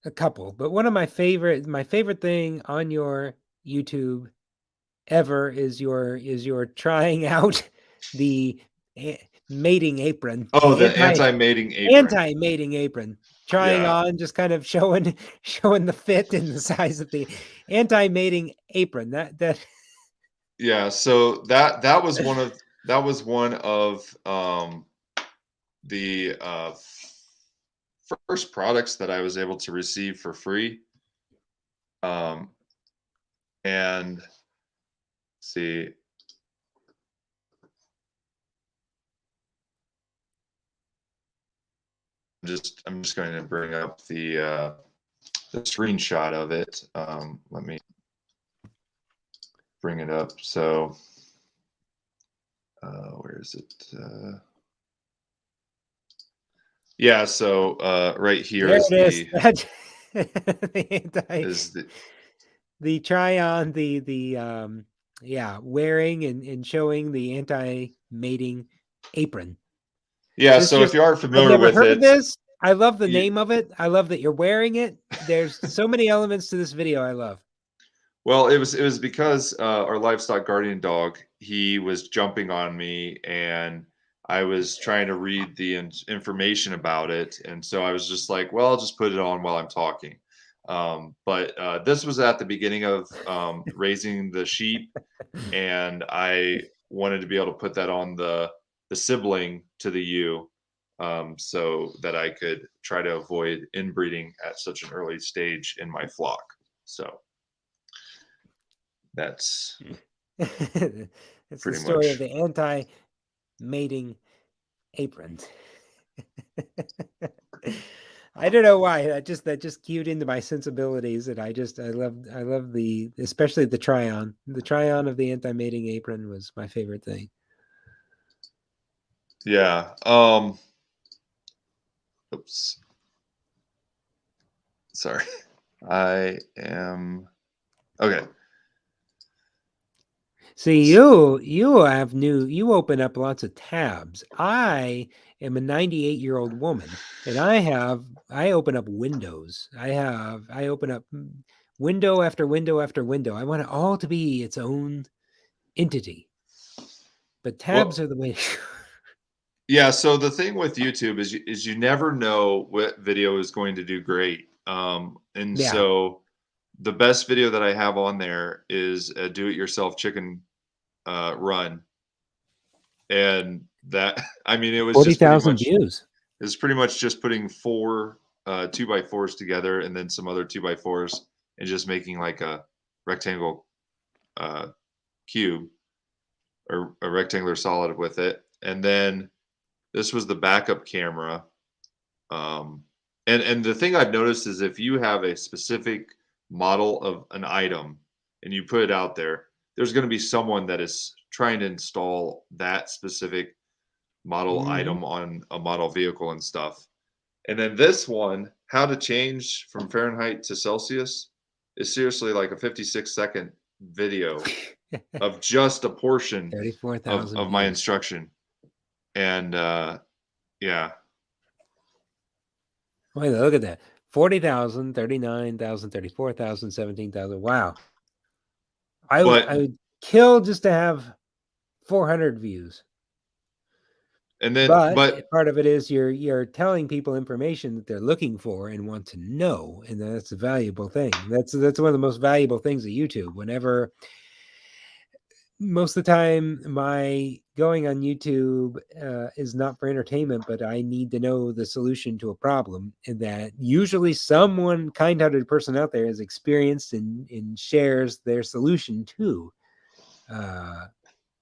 B: a couple, but one of my favorite thing on your YouTube ever is your trying out the mating apron.
A: Oh, the anti-mating apron.
B: Anti-mating apron. Trying on, just kind of showing the fit and the size of the anti-mating apron. That
A: Yeah, so that was one of the first products that I was able to receive for free. And see, I'm just going to bring up the screenshot of it. Let me bring it up. So where is it? Yeah, so right here is
B: the try on the wearing and showing the anti-mating apron.
A: Yeah, so if you are familiar with it,
B: this. I love the name of it. I love that you're wearing it. There's so many elements to this video I love.
A: Well, it was because our livestock guardian dog, he was jumping on me, and I was trying to read the information about it, and so I was just like, well, I'll just put it on while I'm talking. But this was at the beginning of raising the sheep, and I wanted to be able to put that on the sibling to the ewe, so that I could try to avoid inbreeding at such an early stage in my flock. So that's
B: It's the
A: pretty
B: story of
A: much.
B: the anti-mating aprons. I don't know why that just cued into my sensibilities, and I love the especially the try-on. The try-on of the anti-mating apron was my favorite thing.
A: Yeah. Oops. Sorry. I am okay.
B: See, you open up lots of tabs. I am a 98-year-old woman, and I open up windows. I open up window after window after window. I want it all to be its own entity. But tabs
A: Well,
B: are the way.
A: yeah, so the thing with YouTube is you never know what video is going to do great. And
B: Yeah.
A: so the best video that I have on there is a do-it-yourself chicken run. And that I mean it was just pretty
B: 40,000
A: much
B: views.
A: it's pretty much just putting four 2x4s together and then some other 2x4s and just making like a rectangle cube or a rectangular solid with it. And then this was the backup camera. And the thing I've noticed is if you have a specific model of an item and you put it out there, there's going to be someone that is trying to install that specific model
B: Mhm.
A: item on a model vehicle and stuff. And then this one, how to change from Fahrenheit to Celsius, is seriously like a 56-second video of just a portion
B: 34,000
A: of my
B: views.
A: instruction. And yeah.
B: Wait, look at that. 40,000, 39,000, 34,000, 17,000. Wow. I
A: But
B: would kill just to have 400 views.
A: and then
B: But part of it is you're telling people information that they're looking for and want to know, and that's a valuable thing. That's one of the most valuable things of YouTube. Whenever most of the time my going on YouTube is not for entertainment, but I need to know the solution to a problem, and that usually someone kind-hearted person out there is experienced and shares their solution too.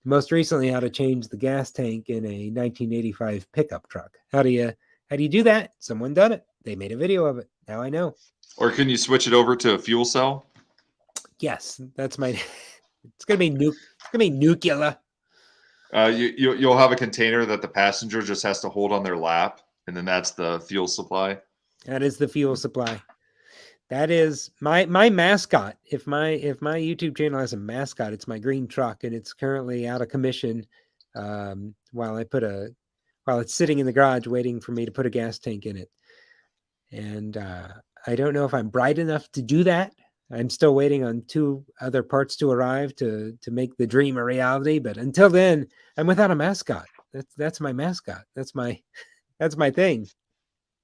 B: Most recently, how to change the gas tank in a 1985 pickup truck. How do you do that? Someone done it. They made a video of it. Now I know.
A: or can you switch it over to a fuel cell?
B: Yes, that's my. It's gonna be nuclear.
A: You'll have a container that the passenger just has to hold on their lap, and then that's the fuel supply.
B: That is the fuel supply. That is my mascot. If my YouTube channel has a mascot, it's my green truck, and it's currently out of commission. While it's sitting in the garage waiting for me to put a gas tank in it. And I don't know if I'm bright enough to do that. I'm still waiting on 2 other parts to arrive to make the dream a reality. But until then, I'm without a mascot. That's my mascot. That's my thing.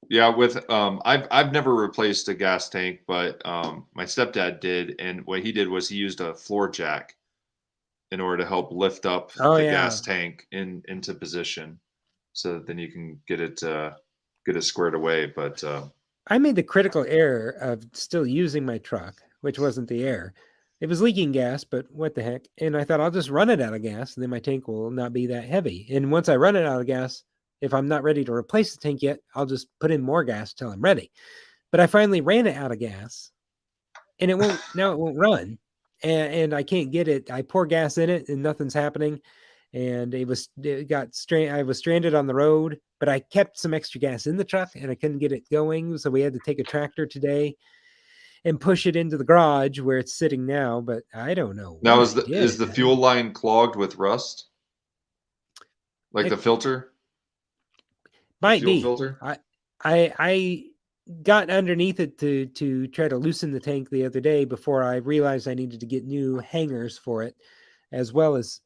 A: Yeah, with I've never replaced a gas tank, but my stepdad did, and what he did was he used a floor jack in order to help lift up
B: Oh
A: the
B: yeah.
A: gas tank into position, so that then you can get it squared away. But
B: I made the critical error of still using my truck, which wasn't the error. It was leaking gas, but what the heck? And I thought I'll just run it out of gas, and then my tank will not be that heavy. And once I run it out of gas, if I'm not ready to replace the tank yet, I'll just put in more gas till I'm ready. But I finally ran it out of gas, and it won't run, and I can't get it. I pour gas in it, and nothing's happening. And I was stranded on the road, but I kept some extra gas in the truck, and I couldn't get it going. So we had to take a tractor today and push it into the garage where it's sitting now. But I don't know
A: now
B: what I
A: is the
B: did.
A: fuel line clogged with rust, like
B: It
A: the filter, the
B: might
A: fuel
B: be.
A: filter?
B: I got underneath it to try to loosen the tank the other day before I realized I needed to get new hangers for it, as well as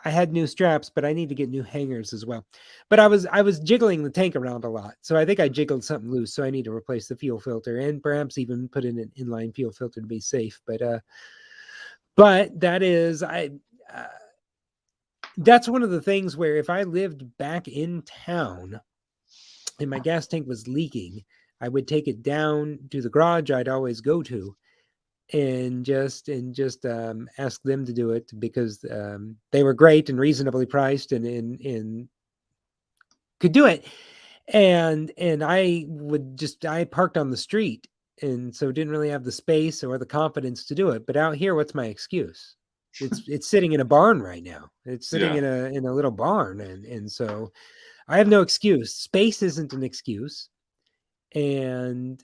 B: I had new straps, but I need to get new hangers as well. But I was jiggling the tank around a lot, so I think I jiggled something loose. So I need to replace the fuel filter and perhaps even put in an inline fuel filter to be safe. But that is uh, that's one of the things where if I lived back in town and my gas tank was leaking, I would take it down to the garage I'd always go to and just ask them to do it because they were great and reasonably priced and could do it. And I parked on the street and so didn't really have the space or the confidence to do it. But out here, what's my excuse? It's sitting in a barn right now. It's sitting
A: Yeah.
B: in a little barn, and so I have no excuse. Space isn't an excuse, and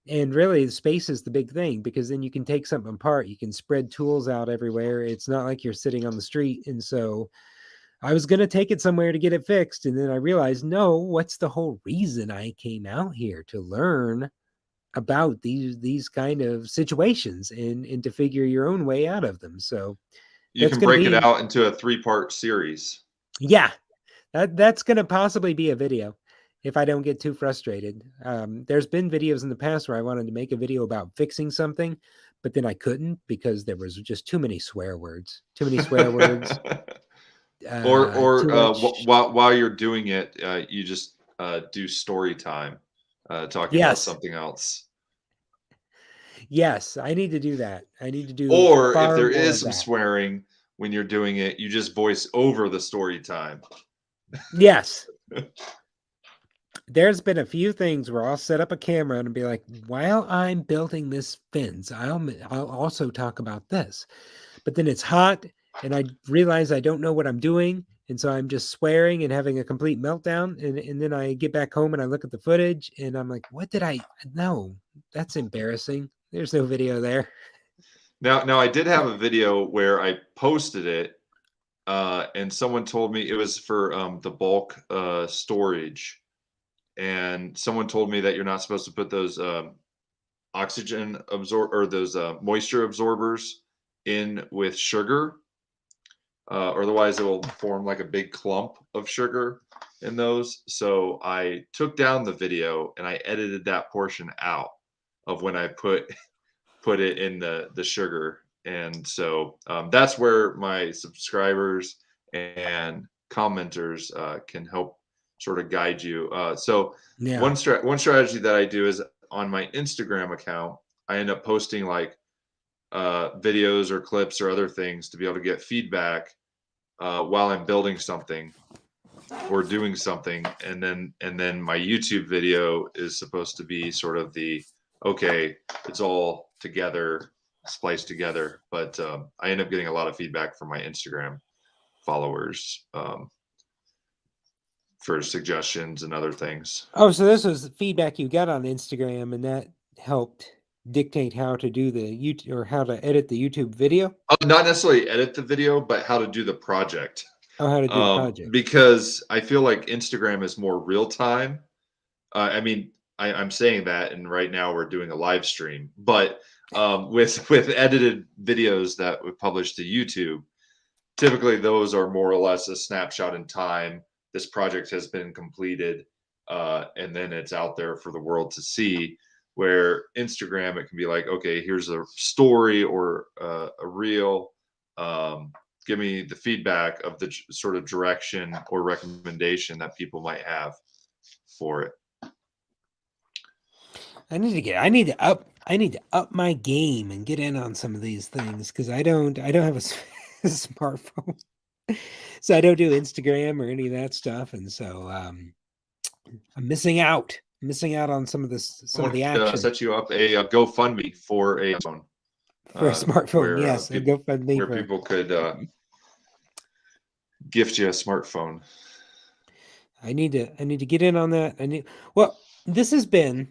B: really the space is the big thing because then you can take something apart. You can spread tools out everywhere. It's not like you're sitting on the street, and so I was going to take it somewhere to get it fixed, and then I realized, no, what's the whole reason I came out here to learn about these kind of situations and to figure your own way out of them. So
A: You
B: that's
A: can
B: going to
A: break it
B: be,
A: out into a 3-part series.
B: yeah, that's going to possibly be a video if I don't get too frustrated. There's been videos in the past where I wanted to make a video about fixing something, but then I couldn't because there was just too many swear words, too
A: Or
B: much.
A: while you're doing it, you just do story time, talking about
B: Yes,
A: something else.
B: yes, I need to do that. I need to do
A: Or if
B: far
A: there
B: more
A: is
B: of
A: some
B: that.
A: swearing when you're doing it, you just voice over the story time.
B: Yes. There's been a few things where I'll set up a camera and be like, while I'm building this fence, I'll also talk about this. But then it's hot and I realize I don't know what I'm doing. And so I'm just swearing and having a complete meltdown. And then I get back home and I look at the footage and I'm like, what did I? No, that's embarrassing. There's no video there.
A: Now I did have a video where I posted it, and someone told me it was for the bulk storage, and someone told me that you're not supposed to put those oxygen absorb or those moisture absorbers in with sugar, or otherwise it will form like a big clump of sugar in those. So I took down the video and I edited that portion out of when I put it in the sugar. And so that's where my subscribers and commenters can help sort of guide you. So
B: Yeah.
A: one strategy that I do is on my Instagram account, I end up posting like videos or clips or other things to be able to get feedback while I'm building something or doing something, and then my YouTube video is supposed to be sort of the okay, it's all together, spliced together. But I end up getting a lot of feedback from my Instagram followers for suggestions and other things.
B: Oh, so this was feedback you got on Instagram and that helped dictate how to do the YouTube or how to edit the YouTube video?
A: Not necessarily edit the video, but how to do the project.
B: Oh, how to do the project.
A: Because I feel like Instagram is more real time. I mean, I'm saying that, and right now we're doing a live stream, but with edited videos that we publish to YouTube, typically those are more or less a snapshot in time. This project has been completed, and then it's out there for the world to see. Where Instagram, it can be like, okay, here's a story or a reel. Give me the feedback of the sort of direction or recommendation that people might have for it.
B: I need to up my game and get in on some of these things because I don't have a smartphone. So I don't do Instagram or any of that stuff. And so I'm missing out on some of the action
A: Set you up a GoFundMe for a phone.
B: for a smartphone.
A: Where,
B: Yes. A GoFundMe
A: where
B: for
A: people could gift you a smartphone.
B: I need to get in on that. Well, this has been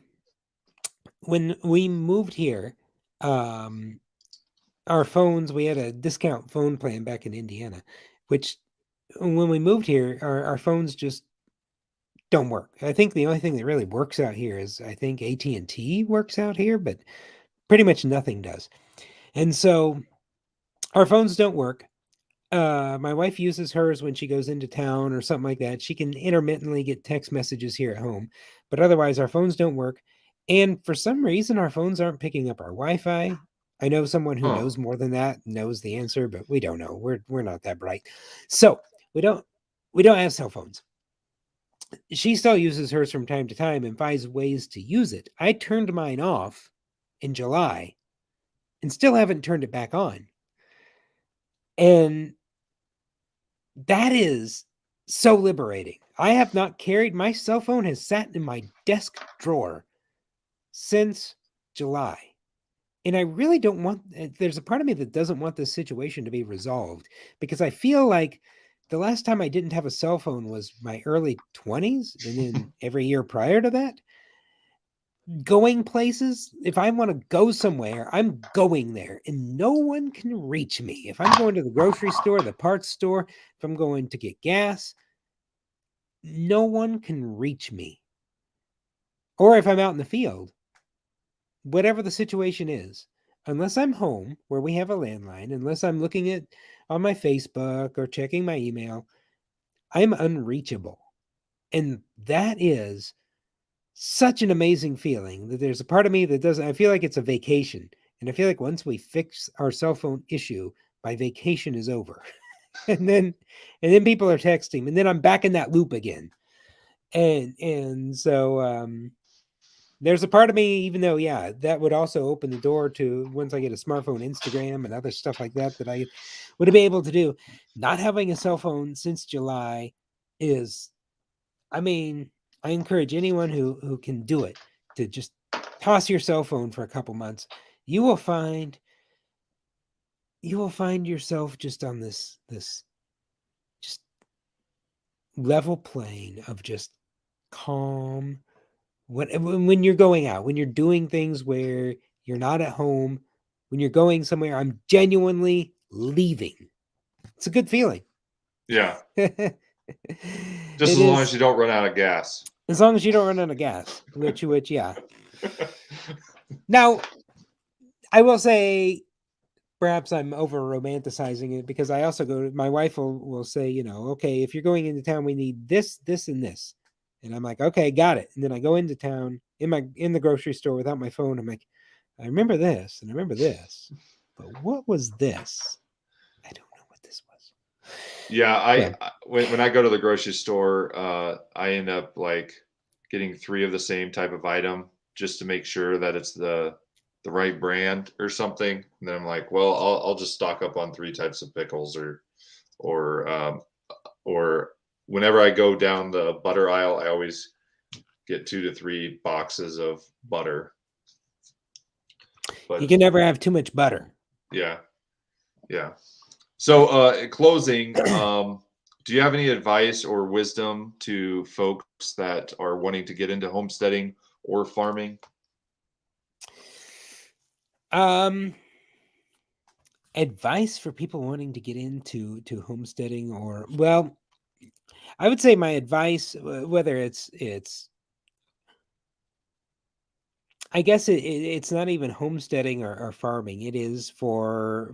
B: when we moved here, our phones, we had a discount phone plan back in Indiana, which when we moved here, our phones just don't work. I think the only thing that really works out here is I think AT&T works out here, but pretty much nothing does. And so our phones don't work. My wife uses hers when she goes into town or something like that. She can intermittently get text messages here at home, but otherwise our phones don't work. And for some reason, our phones aren't picking up our Wi-Fi. I know someone who
A: Huh.
B: knows more than that, knows the answer, but we don't know. We're not that bright. So we don't have cell phones. She still uses hers from time to time and finds ways to use it. I turned mine off in July and still haven't turned it back on. And that is so liberating. I have not carried my cell phone has sat in my desk drawer since July. And I really don't want there's a part of me that doesn't want this situation to be resolved because I feel like the last time I didn't have a cell phone was my early 20s and then every year prior to that. Going places, if I want to go somewhere, I'm going there and no one can reach me. If I'm going to the grocery store, the parts store, if I'm going to get gas, no one can reach me. Or if I'm out in the field, whatever the situation is, unless I'm home where we have a landline, unless I'm looking at on my Facebook or checking my email, I'm unreachable. And that is such an amazing feeling that there's a part of me that doesn't, I feel like it's a vacation. And I feel like once we fix our cell phone issue, my vacation is over. and then people are texting and then I'm back in that loop again. And so there's a part of me, even though, yeah, that would also open the door to once I get a smartphone, Instagram and other stuff like that, that I would be able to do. Not having a cell phone since July is, I mean, I encourage anyone who can do it to just toss your cell phone for a couple months. You will find yourself just on this just level plane of just calm. When you're going out, when you're doing things where you're not at home, when you're going somewhere, I'm genuinely leaving. It's a good feeling.
A: Yeah.
B: It
A: Just as long
B: is,
A: as you don't run out of gas.
B: as long as you don't run out of gas, which yeah. Now, I will say, perhaps I'm over romanticizing it because I also my wife will say, you know, okay, if you're going into town, we need this, this, and this. And I'm like, okay, got it. And then I go into town in the grocery store without my phone. I'm like, I remember this and I remember this, but what was this? I don't know what this was.
A: Yeah, when I go to the grocery store, I end up like getting 3 of the same type of item just to make sure that it's the right brand or something. And then I'm like, well, I'll just stock up on 3 types of pickles or whenever I go down the butter aisle, I always get 2 to 3 boxes of butter. But
B: You can never have too much butter.
A: yeah. Yeah. So, in closing, do you have any advice or wisdom to folks that are wanting to get into homesteading or farming?
B: Advice for people wanting to get into homesteading or, well, I would say my advice, whether it's I guess it's not even homesteading or farming. It is for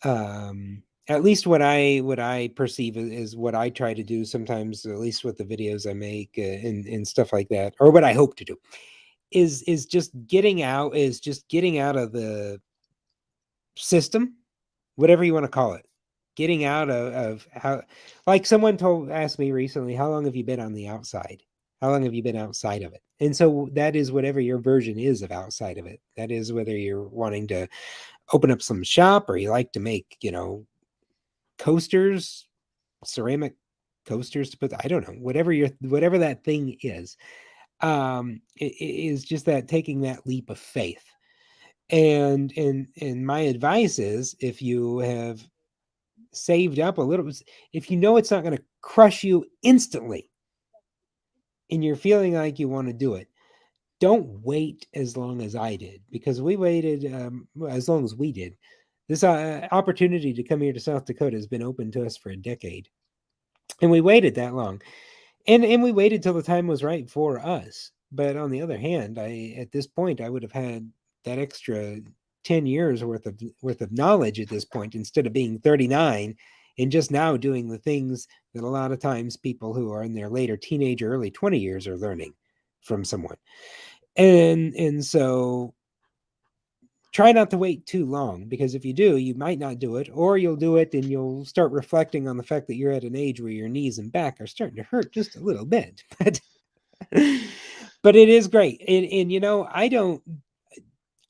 B: at least what I perceive is what I try to do sometimes, at least with the videos I make and stuff like that, or what I hope to do is just getting out of the system, whatever you want to call it, getting out of how, like someone asked me recently, how long have you been on the outside? How long have you been outside of it? And so that is whatever your version is of outside of it. That is whether you're wanting to open up some shop or you like to make, coasters, ceramic coasters to put, I don't know, whatever that thing is. It is just that taking that leap of faith. And my advice is, if you have saved up a little, if you know it's not going to crush you instantly and you're feeling like you want to do it, don't wait as long as I did, because we waited as long as we did. This opportunity to come here to South Dakota has been open to us for a decade, and we waited that long. And we waited till the time was right for us. But on the other hand, at this point I would have had that extra 10 years worth of knowledge at this point, instead of being 39 and just now doing the things that a lot of times people who are in their later teenage or early 20 years are learning from someone. And so try not to wait too long, because if you do, you might not do it, or you'll do it and you'll start reflecting on the fact that you're at an age where your knees and back are starting to hurt just a little bit. But it is great. And you know, I don't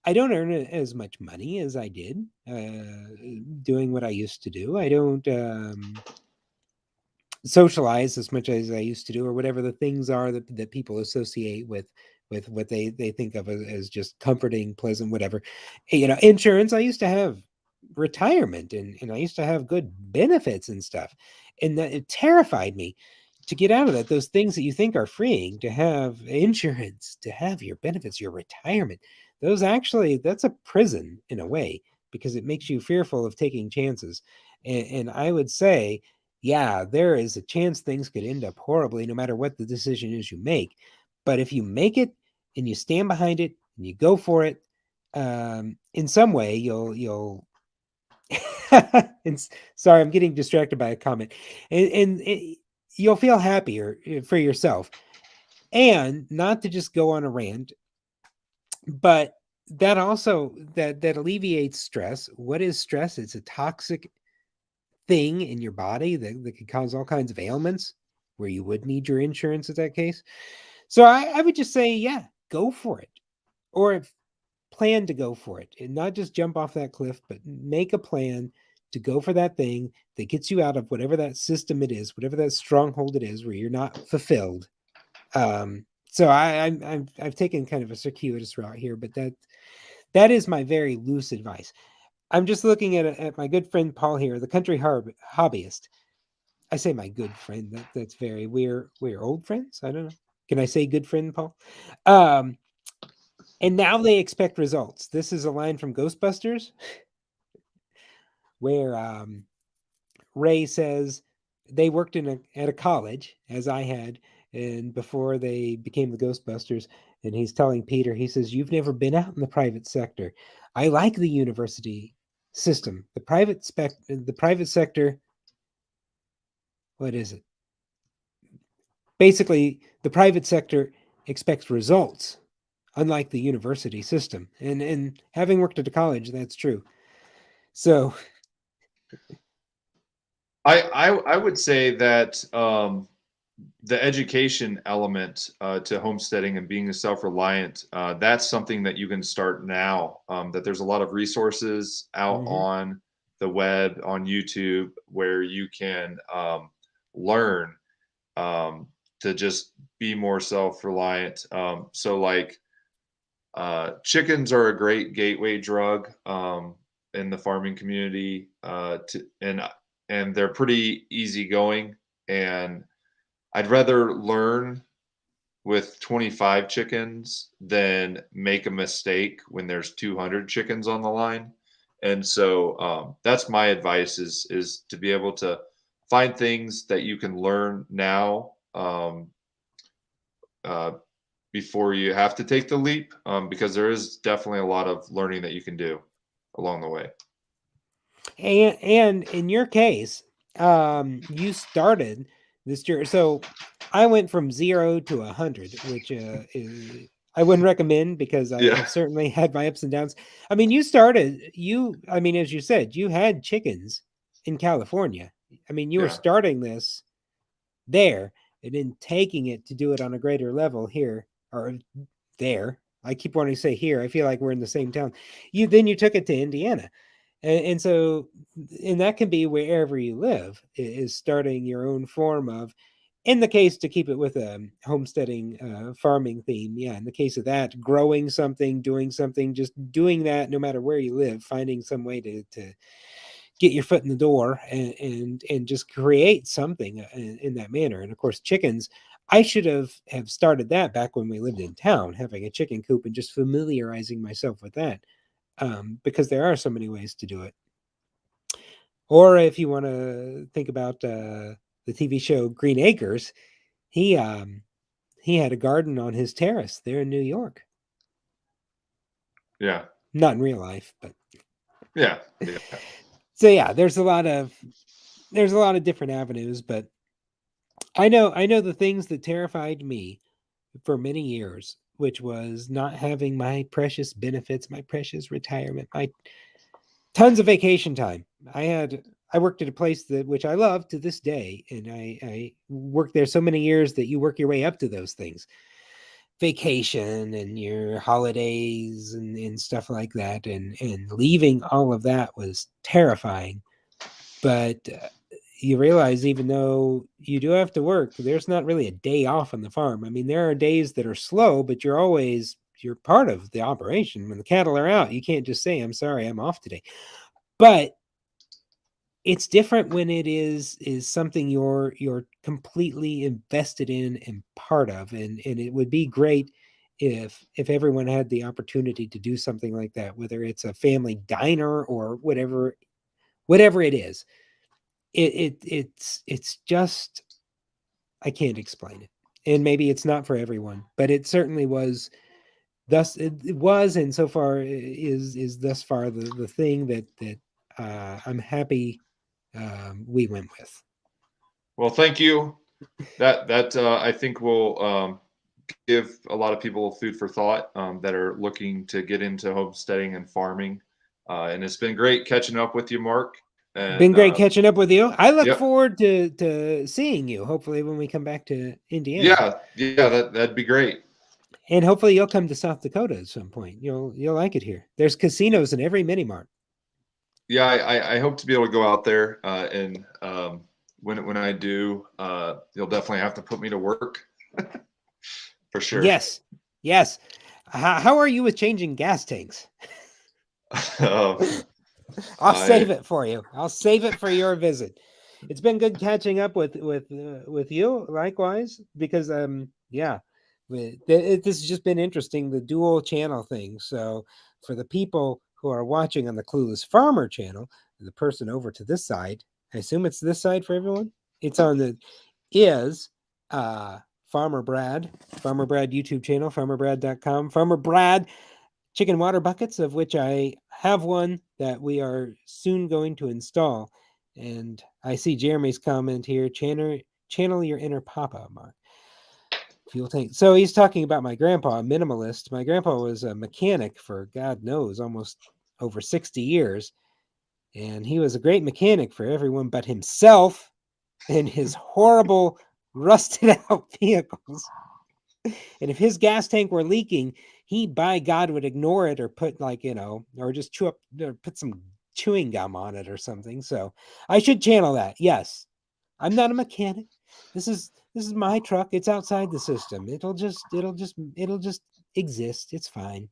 B: earn as much money as I did doing what I used to do. I don't socialize as much as I used to do, or whatever the things are that people associate with what they think of as just comforting, pleasant, whatever. You know, insurance, I used to have retirement, and I used to have good benefits and stuff. And that it terrified me to get out of that. Those things that you think are freeing, to have insurance, to have your benefits, your retirement, those actually, that's a prison in a way, because it makes you fearful of taking chances. And I would say, yeah, there is a chance things could end up horribly no matter what the decision is you make. But if you make it and you stand behind it and you go for it, in some way you'll sorry, I'm getting distracted by a comment. And you'll feel happier for yourself. And not to just go on a rant, but that also that alleviates stress. What is stress? It's a toxic thing in your body that could cause all kinds of ailments, where you would need your insurance in that case. So I would just say, yeah, go for it. Or plan to go for it, and not just jump off that cliff, but make a plan to go for that thing that gets you out of whatever that system it is, whatever that stronghold it is where you're not fulfilled. So I've taken kind of a circuitous route here, but that is my very loose advice. I'm just looking at my good friend Paul here, the country hobbyist. I say my good friend. That's very we're old friends. I don't know. Can I say good friend, Paul? And now they expect results. This is a line from Ghostbusters where Ray says they worked at a college, as I had, and before they became the Ghostbusters. And he's telling Peter, he says, "You've never been out in the private sector. I like the university system. The private sector. What is it? Basically, the private sector expects results, unlike the university system." And having worked at a college, that's true. So
A: I would say that the education element to homesteading and being self-reliant, that's something that you can start now. That there's a lot of resources out on the web, on YouTube, where you can learn to just be more self-reliant. So like chickens are a great gateway drug in the farming community, and they're pretty easygoing. And I'd rather learn with 25 chickens than make a mistake when there's 200 chickens on the line. And so that's my advice is to be able to find things that you can learn now before you have to take the leap, because there is definitely a lot of learning that you can do along the way.
B: and in your case, you started this journey. So I went from 0 to 100, which I wouldn't recommend, because
A: Yeah.
B: I've certainly had my ups and downs. I mean, as you said, you had chickens in California. I mean, you were
A: Yeah.
B: starting this there and then taking it to do it on a greater level here or there. I keep wanting to say here. I feel like we're in the same town. You took it to Indiana. And so, and that can be wherever you live, is starting your own form of, in the case, to keep it with a homesteading farming theme. Yeah. In the case of that, growing something, doing something, just doing that no matter where you live, finding some way to get your foot in the door and just create something in that manner. And of course, chickens, I should have started that back when we lived in town, having a chicken coop and just familiarizing myself with that. Because there are so many ways to do it. Or if you want to think about the TV show Green Acres, He had a garden on his terrace there in New York.
A: Yeah.
B: Not in real life, but
A: Yeah.
B: so yeah, there's a lot of different avenues, but I know the things that terrified me for many years, which was not having my precious benefits, my precious retirement, my tons of vacation time. I worked at a place which I love to this day, and I worked there so many years that you work your way up to those things. Vacation and your holidays and stuff like that, and leaving all of that was terrifying. But you realize, even though you do have to work, there's not really a day off on the farm. I mean, there are days that are slow, but you're part of the operation. When the cattle are out, you can't just say, I'm sorry, I'm off today. But it's different when it is something you're completely invested in and part of. And it would be great if everyone had the opportunity to do something like that, whether it's a family diner or whatever it is. It's just, I can't explain it. And maybe it's not for everyone, but it certainly was. Thus, it was, and so far is thus far the thing that I'm happy we went with.
A: Well, thank you. That I think will give a lot of people food for thought that are looking to get into homesteading and farming. And it's been great catching up with you, Mark. And,
B: been great catching up with you. I look
A: yep.
B: forward to seeing you, hopefully, when we come back to Indiana.
A: Yeah, that'd be great.
B: And hopefully you'll come to South Dakota at some point. You'll like it here. There's casinos in every mini mart.
A: Yeah, I hope to be able to go out there, and when I do, you'll definitely have to put me to work for sure.
B: Yes. How are you with changing gas tanks? I'll save it for you. I'll save it for your visit. It's been good catching up with you, likewise, because this has just been interesting, the dual channel thing. So for the people who are watching on the Clueless Farmer channel, the person over to this side, I assume it's this side for everyone. It's on Farmer Brad YouTube channel, farmerbrad.com, Farmer Brad chicken water buckets, of which I have one that we are soon going to install. And I see Jeremy's comment here, channel your inner papa, Mark. Fuel tank. So he's talking about my grandpa, a minimalist. My grandpa was a mechanic for, God knows, almost over 60 years. And he was a great mechanic for everyone but himself and his horrible rusted out vehicles. And if his gas tank were leaking, he, by God, would ignore it or put or just chew up or put some chewing gum on it or something. So I should channel that. Yes. I'm not a mechanic. This is my truck. It's outside the system. It'll just exist. It's fine.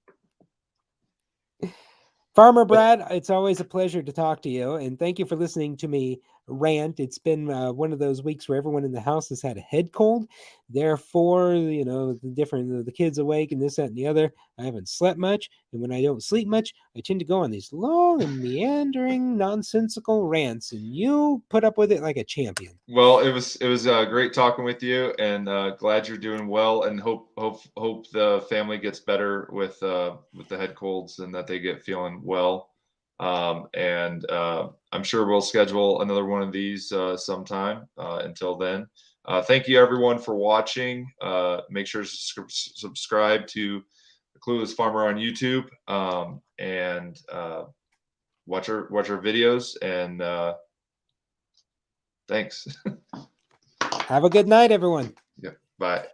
B: Farmer Brad, it's always a pleasure to talk to you, and thank you for listening to me rant. It's been one of those weeks where everyone in the house has had a head cold. Therefore, the kids awake and this, that, and the other. I haven't slept much, and when I don't sleep much, I tend to go on these long and meandering, nonsensical rants, and you put up with it like a champion.
A: Well, it was great talking with you, and glad you're doing well, and hope the family gets better with the head colds and that they get feeling well. And I'm sure we'll schedule another one of these sometime. Until then, thank you everyone for watching. Make sure to subscribe to the Clueless Farmer on YouTube, and watch our videos. And thanks.
B: Have a good night, everyone.
A: Yeah. Bye.